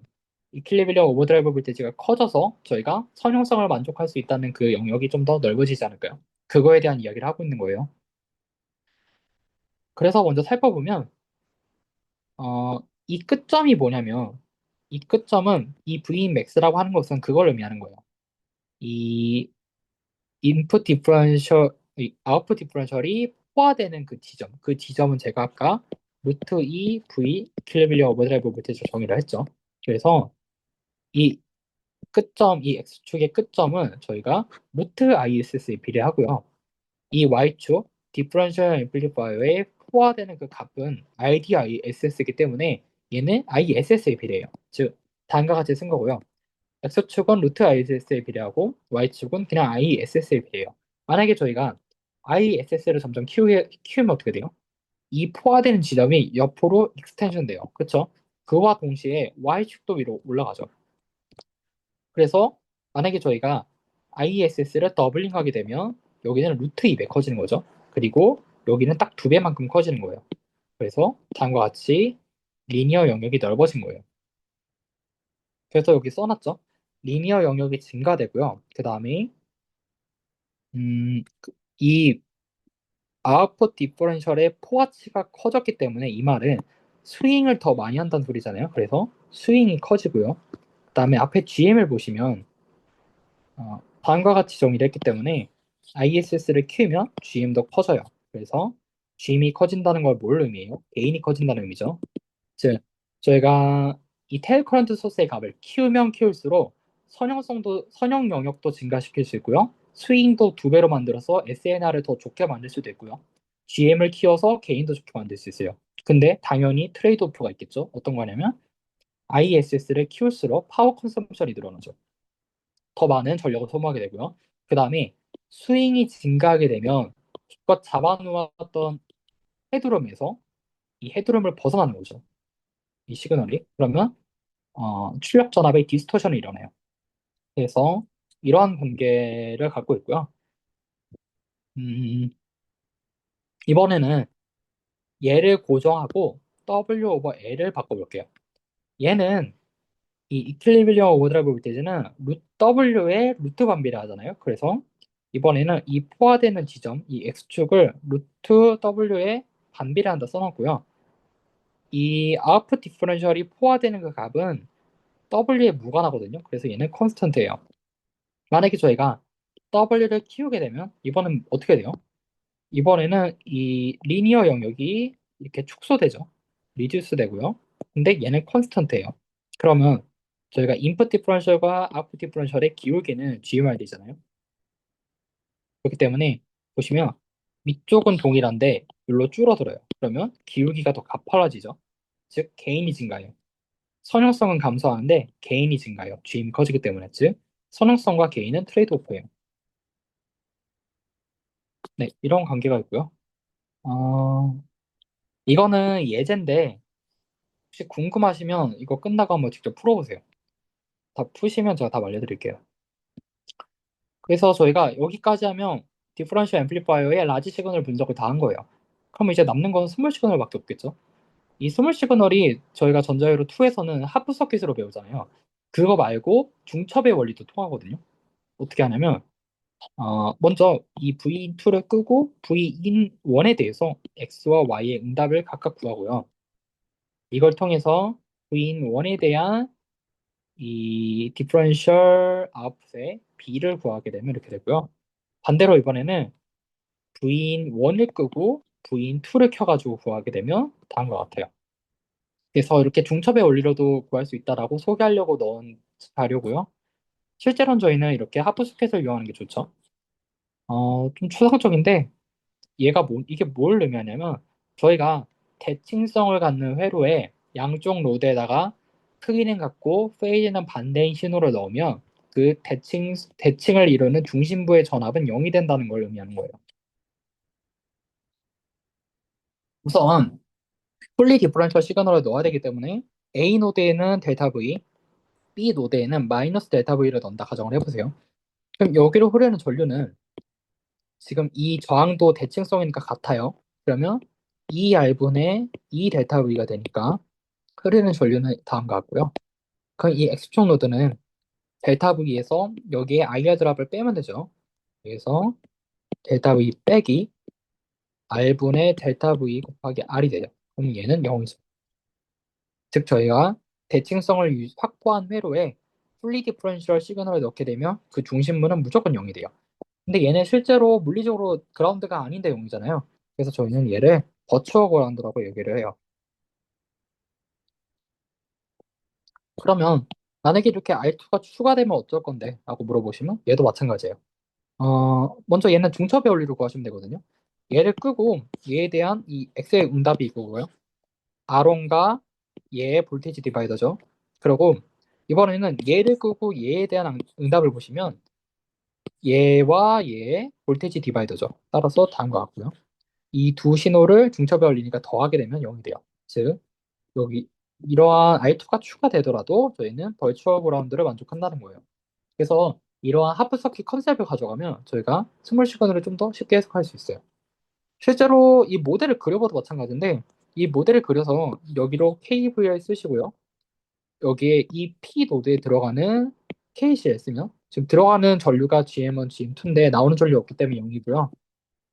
이퀄리브리엄 오버드라이브 볼테지가 커져서 저희가 선형성을 만족할 수 있다는 그 영역이 좀 더 넓어지지 않을까요? 그거에 대한 이야기를 하고 있는 거예요. 그래서 먼저 살펴보면 이 끝점이 뭐냐면 이 끝점은 이 V인 맥스라고 하는 것은 그걸 의미하는 거예요. 이 인풋 디퍼런셜, 이 아웃풋 디퍼런셜이 포화되는 그 지점, 그 지점은 제가 아까 루트 2 V 킬로밀리어 오버드라이브 볼테이지로 정의를 했죠. 그래서 이 끝점, 이 X축의 끝점은 저희가 루트 ISS에 비례하고요. 이 Y축 디퍼런셜 앰플리파이어에 포화되는 그 값은 RDISS이기 때문에 얘는 ISS에 비례해요. 즉 다음과 같이 쓴 거고요. X축은 루트 ISS에 비례하고 Y축은 그냥 ISS에 비례해요. 만약에 저희가 ISS를 점점 키우면 어떻게 돼요? 이 포화되는 지점이 옆으로 익스텐션 돼요. 그렇죠? 그와 동시에 Y축도 위로 올라가죠. 그래서 만약에 저희가 ISS를 더블링 하게 되면 여기는 루트 2배 커지는 거죠. 그리고 여기는 딱 2배만큼 커지는 거예요. 그래서 다음과 같이 리니어 영역이 넓어진 거예요. 그래서 여기 써놨죠. 리니어 영역이 증가되고요. 그 다음에 이 아웃풋 디퍼런셜의 포화치가 커졌기 때문에 이 말은 스윙을 더 많이 한다는 소리잖아요. 그래서 스윙이 커지고요. 그 다음에 앞에 GM을 보시면 다음과 같이 정의를 했기 때문에 ISS를 키우면 GM도 커져요. 그래서 GM이 커진다는 걸 뭘 의미해요? 게인이 커진다는 의미죠. 즉, 저희가 이 테일 커런트 소스의 값을 키우면 키울수록 선형 영역도 증가시킬 수 있고요. 스윙도 2배로 만들어서 SNR을 더 좋게 만들 수도 있고요. GM을 키워서 게인도 좋게 만들 수 있어요. 근데 당연히 트레이드 오프가 있겠죠. 어떤 거냐면 ISS를 키울수록 파워 컨섬션이 늘어나죠. 더 많은 전력을 소모하게 되고요. 그 다음에 스윙이 증가하게 되면 기껏 잡아놓았던 헤드룸에서 이 헤드룸을 벗어나는 거죠. 이 시그널이. 그러면 출력 전압의 디스토션이 일어나요. 그래서 이러한 관계를 갖고 있고요. 음, 이번에는 얘를 고정하고 W 오버 L을 바꿔볼게요. 얘는 이 이퀄리브리엄 오버드라이브 볼테이지는 W의 루트 반비례 하잖아요. 그래서 이번에는 이 포화되는 지점, 이 X축을 루트 W에 반비례한다 써놨고요. 이 아웃풋 디퍼런셜이 포화되는 그 값은 W에 무관하거든요. 그래서 얘는 컨스턴트예요. 만약에 저희가 W를 키우게 되면 이번엔 어떻게 돼요? 이번에는 이 리니어 영역이 이렇게 축소되죠. 리듀스 되고요. 근데 얘는 컨스턴트예요. 그러면 저희가 인풋 디퍼런셜과 아웃풋 디퍼런셜의 기울기는 GMR되잖아요. 그렇기 때문에 보시면 위쪽은 동일한데 일로 줄어들어요. 그러면 기울기가 더 가팔라지죠. 즉 개인이 증가해요. 선형성은 감소하는데 개인이 증가해요. GM이 커지기 때문에 즉 선형성과 개인은 트레이드 오프예요. 네, 이런 관계가 있고요. 어, 이거는 예제인데 혹시 궁금하시면 이거 끝나고 한번 직접 풀어보세요. 다 푸시면 제가 답 알려드릴게요. 그래서 저희가 여기까지 하면 디퍼런셜 앰플리파이어의 라지 시그널 분석을 다 한 거예요. 그럼 이제 남는 건 스몰 시그널밖에 없겠죠? 이 스몰 시그널이 저희가 전자회로 2에서는 하프 서킷으로 배우잖아요. 그거 말고 중첩의 원리도 통하거든요. 어떻게 하냐면 먼저 이 V2를 끄고 V1에 대해서 X와 Y의 응답을 각각 구하고요. 이걸 통해서 V1에 대한 이 디퍼런셜 아웃풋의 B를 구하게 되면 이렇게 되고요. 반대로 이번에는 V인 1을 끄고 V인 2를 켜가지고 구하게 되면 다음과 같아요. 그래서 이렇게 중첩의 원리로도 구할 수 있다라고 소개하려고 넣은 자료고요. 실제로는 저희는 이렇게 하프 소켓을 이용하는 게 좋죠. 좀 추상적인데 이게 뭘 의미하냐면 저희가 대칭성을 갖는 회로에 양쪽 노드에다가 크기는 같고 페이지는 반대인 신호를 넣으면 그 대칭을 이루는 중심부의 전압은 0이 된다는 걸 의미하는 거예요. 우선 풀리 디퍼런셜 시그널을 넣어야 되기 때문에 A 노드에는 델타 V, B 노드에는 마이너스 델타 V를 넣는다 가정을 해보세요. 그럼 여기로 흐르는 전류는 지금 이 저항도 대칭성이니까 같아요. 그러면 E R분의 E 델타 V가 되니까 흐르는 전류는 다음과 같고요. 그럼 이 X축 노드는 델타 V에서 여기에 IR 드랍을 빼면 되죠. 그래서 델타 V 빼기 R분의 델타 V 곱하기 R이 돼요. 그럼 얘는 0이죠. 즉 저희가 대칭성을 확보한 회로에 풀리 디퍼런셜 시그널을 넣게 되면 그 중심문은 무조건 0이 돼요. 근데 얘는 실제로 물리적으로 그라운드가 아닌데 0이잖아요. 그래서 저희는 얘를 버추어 그라운드라고 얘기를 해요. 그러면 만약에 이렇게 R2가 추가되면 어쩔 건데? 라고 물어보시면 얘도 마찬가지예요. 먼저 얘는 중첩의 원리로 구하시면 되거든요. 얘를 끄고 얘에 대한 이 X의 응답이 이거고요. R온과 얘의 볼테이지 디바이더죠. 그리고 이번에는 얘를 끄고 얘에 대한 응답을 보시면 얘와 얘의 볼테이지 디바이더죠. 따라서 다음과 같고요. 이 두 신호를 중첩에 올리니까 더하게 되면 0이 돼요. 즉 여기 이러한 R2가 추가되더라도 저희는 벌추얼 그라운드를 만족한다는 거예요. 그래서 이러한 하프 서킷 컨셉을 가져가면 저희가 스몰 시그널을 좀 더 쉽게 해석할 수 있어요. 실제로 이 모델을 그려봐도 마찬가지인데 이 모델을 그려서 여기로 KVL 쓰시고요. 여기에 이 P 노드에 들어가는 KCL 쓰면 지금 들어가는 전류가 GM1, GM2인데 나오는 전류 없기 때문에 0이고요.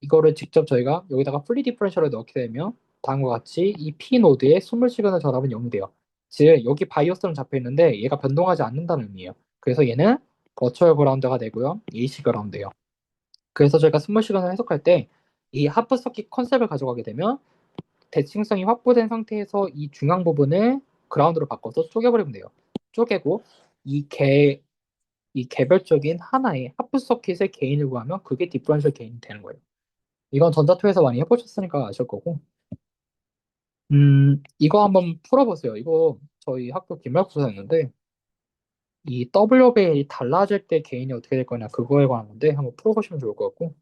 이거를 직접 저희가 여기다가 프리 디퍼런셜을 넣게 되면 다음과 같이 이 P 노드의 스몰 시그널 전압은 0이 돼요. 즉 여기 바이오스는 잡혀 있는데 얘가 변동하지 않는다는 의미예요. 그래서 얘는 버추얼 그라운드가 되고요. AC 그라운드예요. 그래서 저희가 스몰 시그널을 해석할 때 이 하프 서킷 컨셉을 가져가게 되면 대칭성이 확보된 상태에서 이 중앙 부분을 그라운드로 바꿔서 쪼개버리면 돼요. 쪼개고 이 개, 이 개별적인 하나의 하프 서킷의 게인을 구하면 그게 디퍼런셜 게인이 되는 거예요. 이건 전자투에서 많이 해보셨으니까 아실 거고. 이거 한번 풀어보세요. 이거 저희 학교 기말고사였는데 이 WBL이 달라질 때 게인이 어떻게 될 거냐 그거에 관한 건데 한번 풀어보시면 좋을 것 같고.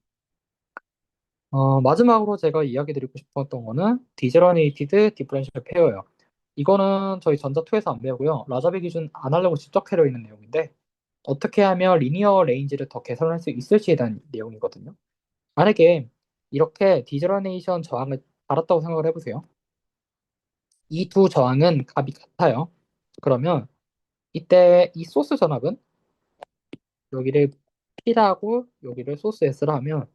마지막으로 제가 이야기 드리고 싶었던 거는 디제러네이티드 디퍼런셜 페어예요. 이거는 저희 전자2에서 안 배우고요. 라자베 기준 안 하려고 직접 해려 있는 내용인데 어떻게 하면 리니어 레인지를 더 개선할 수 있을지에 대한 내용이거든요. 만약에 이렇게 디제러네이션 저항을 달았다고 생각을 해보세요. 이 두 저항은 값이 같아요. 그러면 이때 이 소스 전압은 여기를 P라고 여기를 소스 S라 하면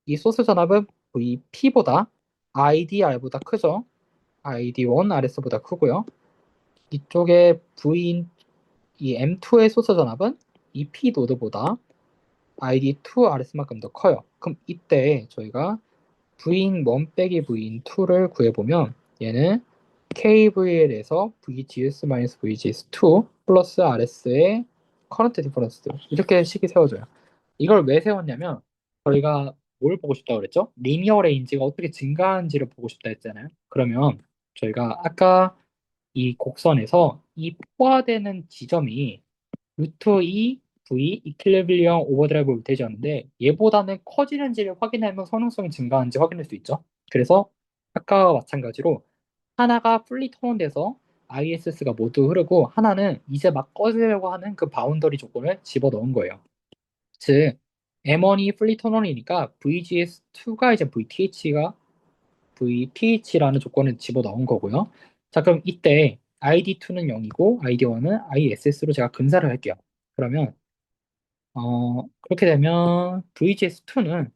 이 소스 전압은 VP보다 IDR보다 크죠. ID1 RS보다 크고요. 이쪽에 V인 이 M2의 소스 전압은 이 P 노드보다 ID2 RS만큼 더 커요. 그럼 이때 저희가 V인 1 빼기 V인 2를 구해보면 얘는 KVL에서 VGS-VGS2 플러스 RS의 커런트 디퍼런스 이렇게 식이 세워져요. 이걸 왜 세웠냐면 저희가 뭘 보고 싶다고 그랬죠? 리니어 레인지가 어떻게 증가하는지를 보고 싶다 했잖아요. 그러면 저희가 아까 이 곡선에서 이 포화되는 지점이 루트 2 V 이퀄리브리엄 오버드라이브 볼테이지였는데 얘보다는 커지는지를 확인하면 성능성이 증가하는지 확인할 수 있죠. 그래서 아까와 마찬가지로 하나가 풀리 턴온돼서 ISS가 모두 흐르고 하나는 이제 막 꺼지려고 하는 그 바운더리 조건을 집어넣은 거예요. 즉 M1이 풀리 턴온이니까 VGS2가 이제 VTH라는 조건을 집어넣은 거고요. 자, 그럼 이때 ID2는 0이고 ID1은 ISS로 제가 근사를 할게요. 그러면 그렇게 되면 VGS2는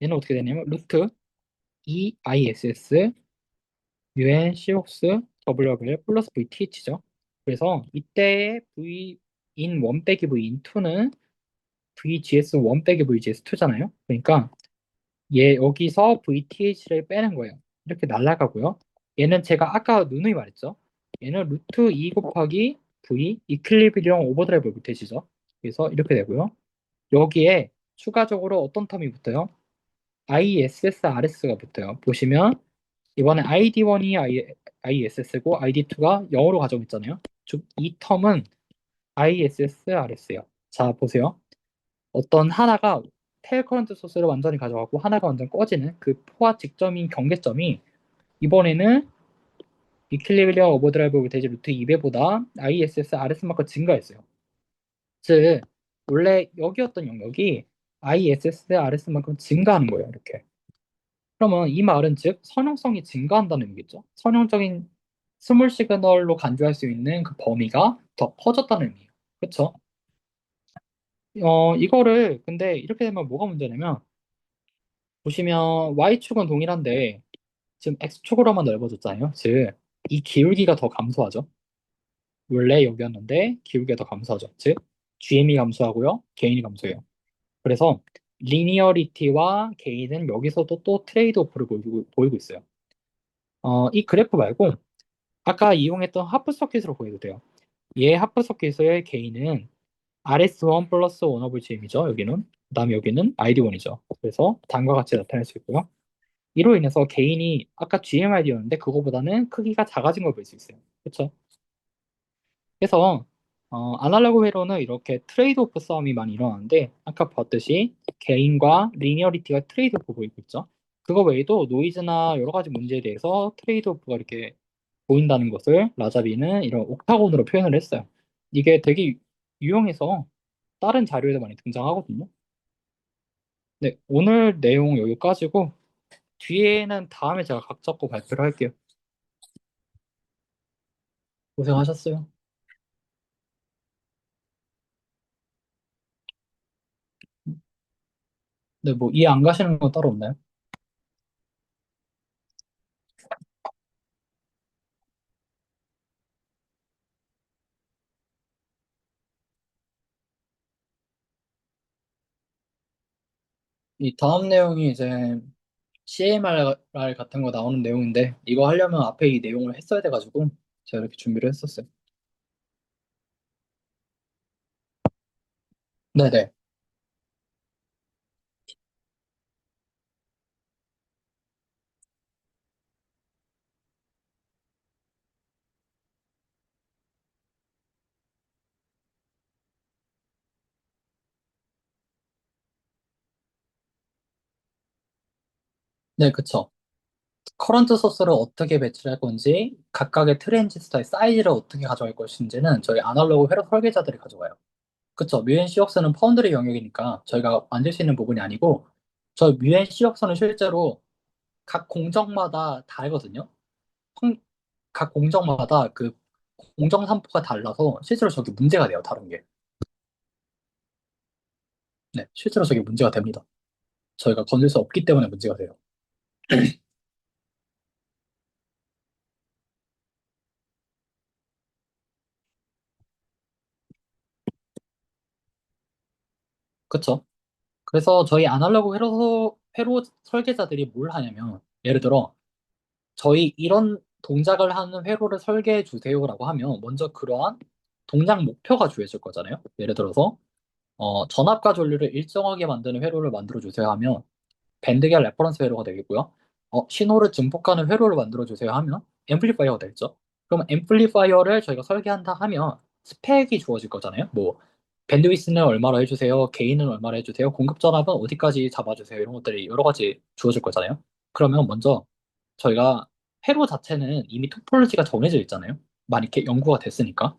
얘는 어떻게 되냐면 루트 EISS UN COX WR 플러스 VTH죠. 그래서 이때 V in 1 빼기 V in 2는 VGS 1 빼기 VGS2잖아요. 그러니까 얘 여기서 VTH를 빼는 거예요. 이렇게 날아가고요. 얘는 제가 아까 누누이 말했죠. 얘는 루트 2 곱하기 V 이퀄리브리엄 오버드라이브 볼테이지죠. 그래서 이렇게 되고요. 여기에 추가적으로 어떤 텀이 붙어요? ISSRS가 붙어요. 보시면 이번에 ID1이 ISS고 ID2가 0으로 가져오고 있잖아요. 즉, 이 텀은 ISSRS예요. 자, 보세요. 어떤 하나가 테일 커런트 소스를 완전히 가져가고 하나가 완전 꺼지는 그 포화 직점인 경계점이 이번에는 이퀄리브리엄 오버드라이브 볼테이지 루트 2배보다 ISSRS만큼 증가했어요. 즉, 원래 여기였던 영역이 ISSRS만큼 증가하는 거예요. 이렇게. 그러면 이 말은 즉 선형성이 증가한다는 의미겠죠. 선형적인 스몰 시그널로 간주할 수 있는 그 범위가 더 커졌다는 의미예요. 그렇죠? 이거를 근데 이렇게 되면 뭐가 문제냐면 보시면 Y축은 동일한데 지금 X축으로만 넓어졌잖아요. 즉 이 기울기가 더 감소하죠. 원래 여기였는데 기울기가 더 감소하죠. 즉 GM이 감소하고요. 게인이 감소해요. 그래서 리니어리티와 게인은 여기서도 또 트레이드 오프를 보이고 있어요. 이 그래프 말고 아까 이용했던 하프 서킷으로 보여도 돼요. 얘 하프 서킷의 게인은 RS1 플러스 1 오브 GM이죠. 여기는. 그 다음에 여기는 ID1이죠. 그래서 다음과 같이 나타낼 수 있고요. 이로 인해서 게인이 아까 GMID였는데 그거보다는 크기가 작아진 걸 볼 수 있어요. 그렇죠? 그래서 아날로그 회로는 이렇게 트레이드오프 싸움이 많이 일어나는데 아까 봤듯이 게인과 리니어리티가 트레이드오프 보이고 있죠. 그거 외에도 노이즈나 여러 가지 문제에 대해서 트레이드오프가 이렇게 보인다는 것을 라자비는 이런 옥타곤으로 표현을 했어요. 이게 되게 유용해서 다른 자료에도 많이 등장하거든요. 네, 오늘 내용 여기까지고 뒤에는 다음에 제가 각 잡고 발표를 할게요. 고생하셨어요. 네, 뭐 이해 안 가시는 건 따로 없나요? 이 다음 내용이 이제 CMR 같은 거 나오는 내용인데 이거 하려면 앞에 이 내용을 했어야 돼가지고 제가 이렇게 준비를 했었어요. 네네. 네, 그쵸. 커런트 소스를 어떻게 배치할 건지 각각의 트랜지스터의 사이즈를 어떻게 가져갈 것인지는 저희 아날로그 회로 설계자들이 가져가요. 그쵸. 뮤앤 C역선은 파운드리 영역이니까 저희가 만들 수 있는 부분이 아니고 저 뮤앤 C역선은 실제로 각 공정마다 다르거든요. 펑- 각 공정마다 그 공정 산포가 달라서 실제로 저게 문제가 돼요. 다른 게. 네, 실제로 저게 문제가 됩니다. 저희가 건들 수 없기 때문에 문제가 돼요. 그쵸? 그래서 저희 아날로그 회로 설계자들이 뭘 하냐면 예를 들어 저희 이런 동작을 하는 회로를 설계해 주세요라고 하면 먼저 그러한 동작 목표가 주어질 거잖아요. 예를 들어서 전압과 전류를 일정하게 만드는 회로를 만들어 주세요 하면 밴드계 레퍼런스 회로가 되겠고요. 신호를 증폭하는 회로를 만들어 주세요 하면 앰플리파이어가 되겠죠. 그럼 앰플리파이어를 저희가 설계한다 하면 스펙이 주어질 거잖아요. 뭐 밴드위스는 얼마로 해주세요, 게인은 얼마로 해주세요, 공급 전압은 어디까지 잡아주세요, 이런 것들이 여러 가지 주어질 거잖아요. 그러면 먼저 저희가 회로 자체는 이미 토폴로지가 정해져 있잖아요. 많이 이렇게 연구가 됐으니까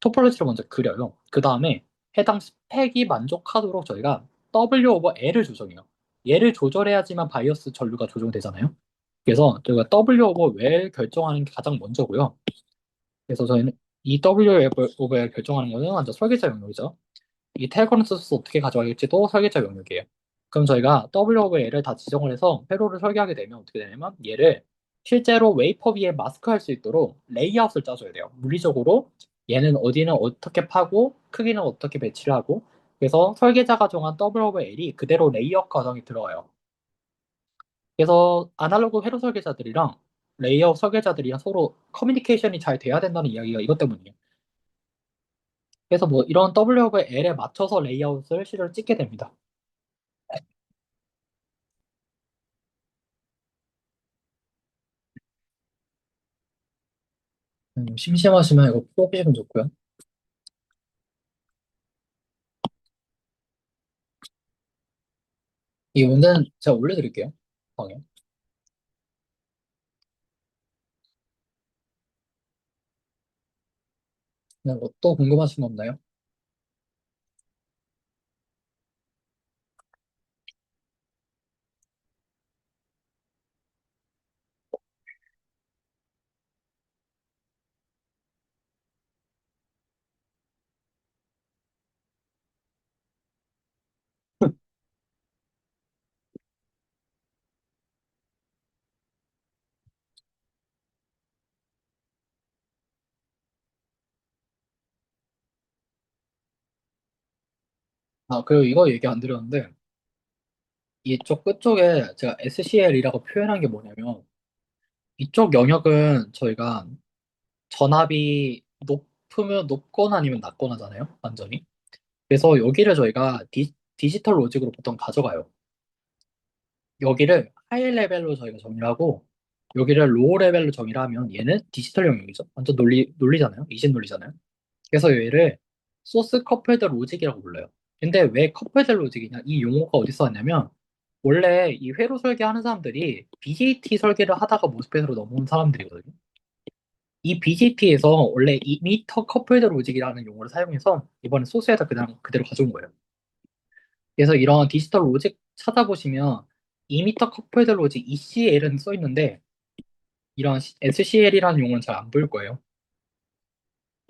토폴로지를 먼저 그려요. 그 다음에 해당 스펙이 만족하도록 저희가 W 오버 L을 조정해요. 얘를 조절해야지만 바이어스 전류가 조정되잖아요. 그래서 저희가 W 오버 L 결정하는 게 가장 먼저고요. 그래서 저희는 이 W 오버 L 결정하는 거는 완전 설계자 영역이죠. 이 텔커런스 소스 어떻게 가져갈지도 설계자 영역이에요. 그럼 저희가 W 오브 L을 다 지정을 해서 회로를 설계하게 되면 어떻게 되냐면 얘를 실제로 웨이퍼 위에 마스크할 수 있도록 레이아웃을 짜줘야 돼요. 물리적으로 얘는 어디는 어떻게 파고 크기는 어떻게 배치를 하고, 그래서 설계자가 정한 W 오브 L이 그대로 레이아웃 과정에 들어가요. 그래서 아날로그 회로 설계자들이랑 레이아웃 설계자들이랑 서로 커뮤니케이션이 잘 돼야 된다는 이야기가 이것 때문이에요. 그래서 뭐 이런 W 오브 L에 맞춰서 레이아웃을 실을 찍게 됩니다. 심심하시면 이거 풀어보시면 좋고요. 이 문제는 제가 올려드릴게요. 방에. 그냥 뭐또 궁금하신 거 없나요? 아, 그리고 이거 얘기 안 드렸는데, 이쪽 끝쪽에 제가 SCL이라고 표현한 게 뭐냐면, 이쪽 영역은 저희가 전압이 높으면 높거나 아니면 낮거나잖아요. 완전히. 그래서 여기를 저희가 디지털 로직으로 보통 가져가요. 여기를 하이 레벨로 저희가 정의하고, 여기를 로우 레벨로 정의를 하면 얘는 디지털 영역이죠. 완전 논리잖아요. 이식 논리잖아요. 그래서 얘를 소스 커플드 로직이라고 불러요. 근데 왜 커플드 로직이냐? 이 용어가 어디서 왔냐면, 원래 이 회로 설계하는 사람들이 BJT 설계를 하다가 모스펫으로 넘어온 사람들이거든요. 이 BJT에서 원래 이미터 커플드 로직이라는 용어를 사용해서 이번에 소스에다 그냥 그대로 가져온 거예요. 그래서 이런 디지털 로직 찾아보시면 이미터 커플드 로직 ECL은 써 있는데, 이런 SCL이라는 용어는 잘 안 보일 거예요.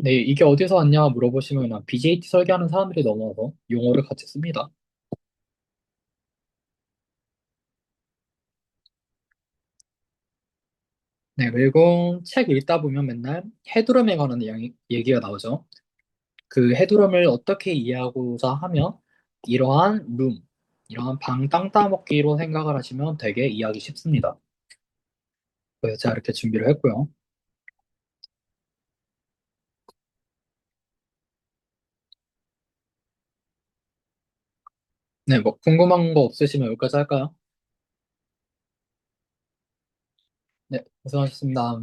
네, 이게 어디서 왔냐 물어보시면 BJT 설계하는 사람들이 넘어와서 용어를 같이 씁니다. 네, 그리고 책 읽다 보면 맨날 헤드룸에 관한 얘기가 나오죠. 그 헤드룸을 어떻게 이해하고자 하면 이러한 룸, 이러한 방 땅 따먹기로 생각을 하시면 되게 이해하기 쉽습니다. 그래서 제가 이렇게 준비를 했고요. 네, 뭐 궁금한 거 없으시면 여기까지 할까요? 네, 고생하셨습니다.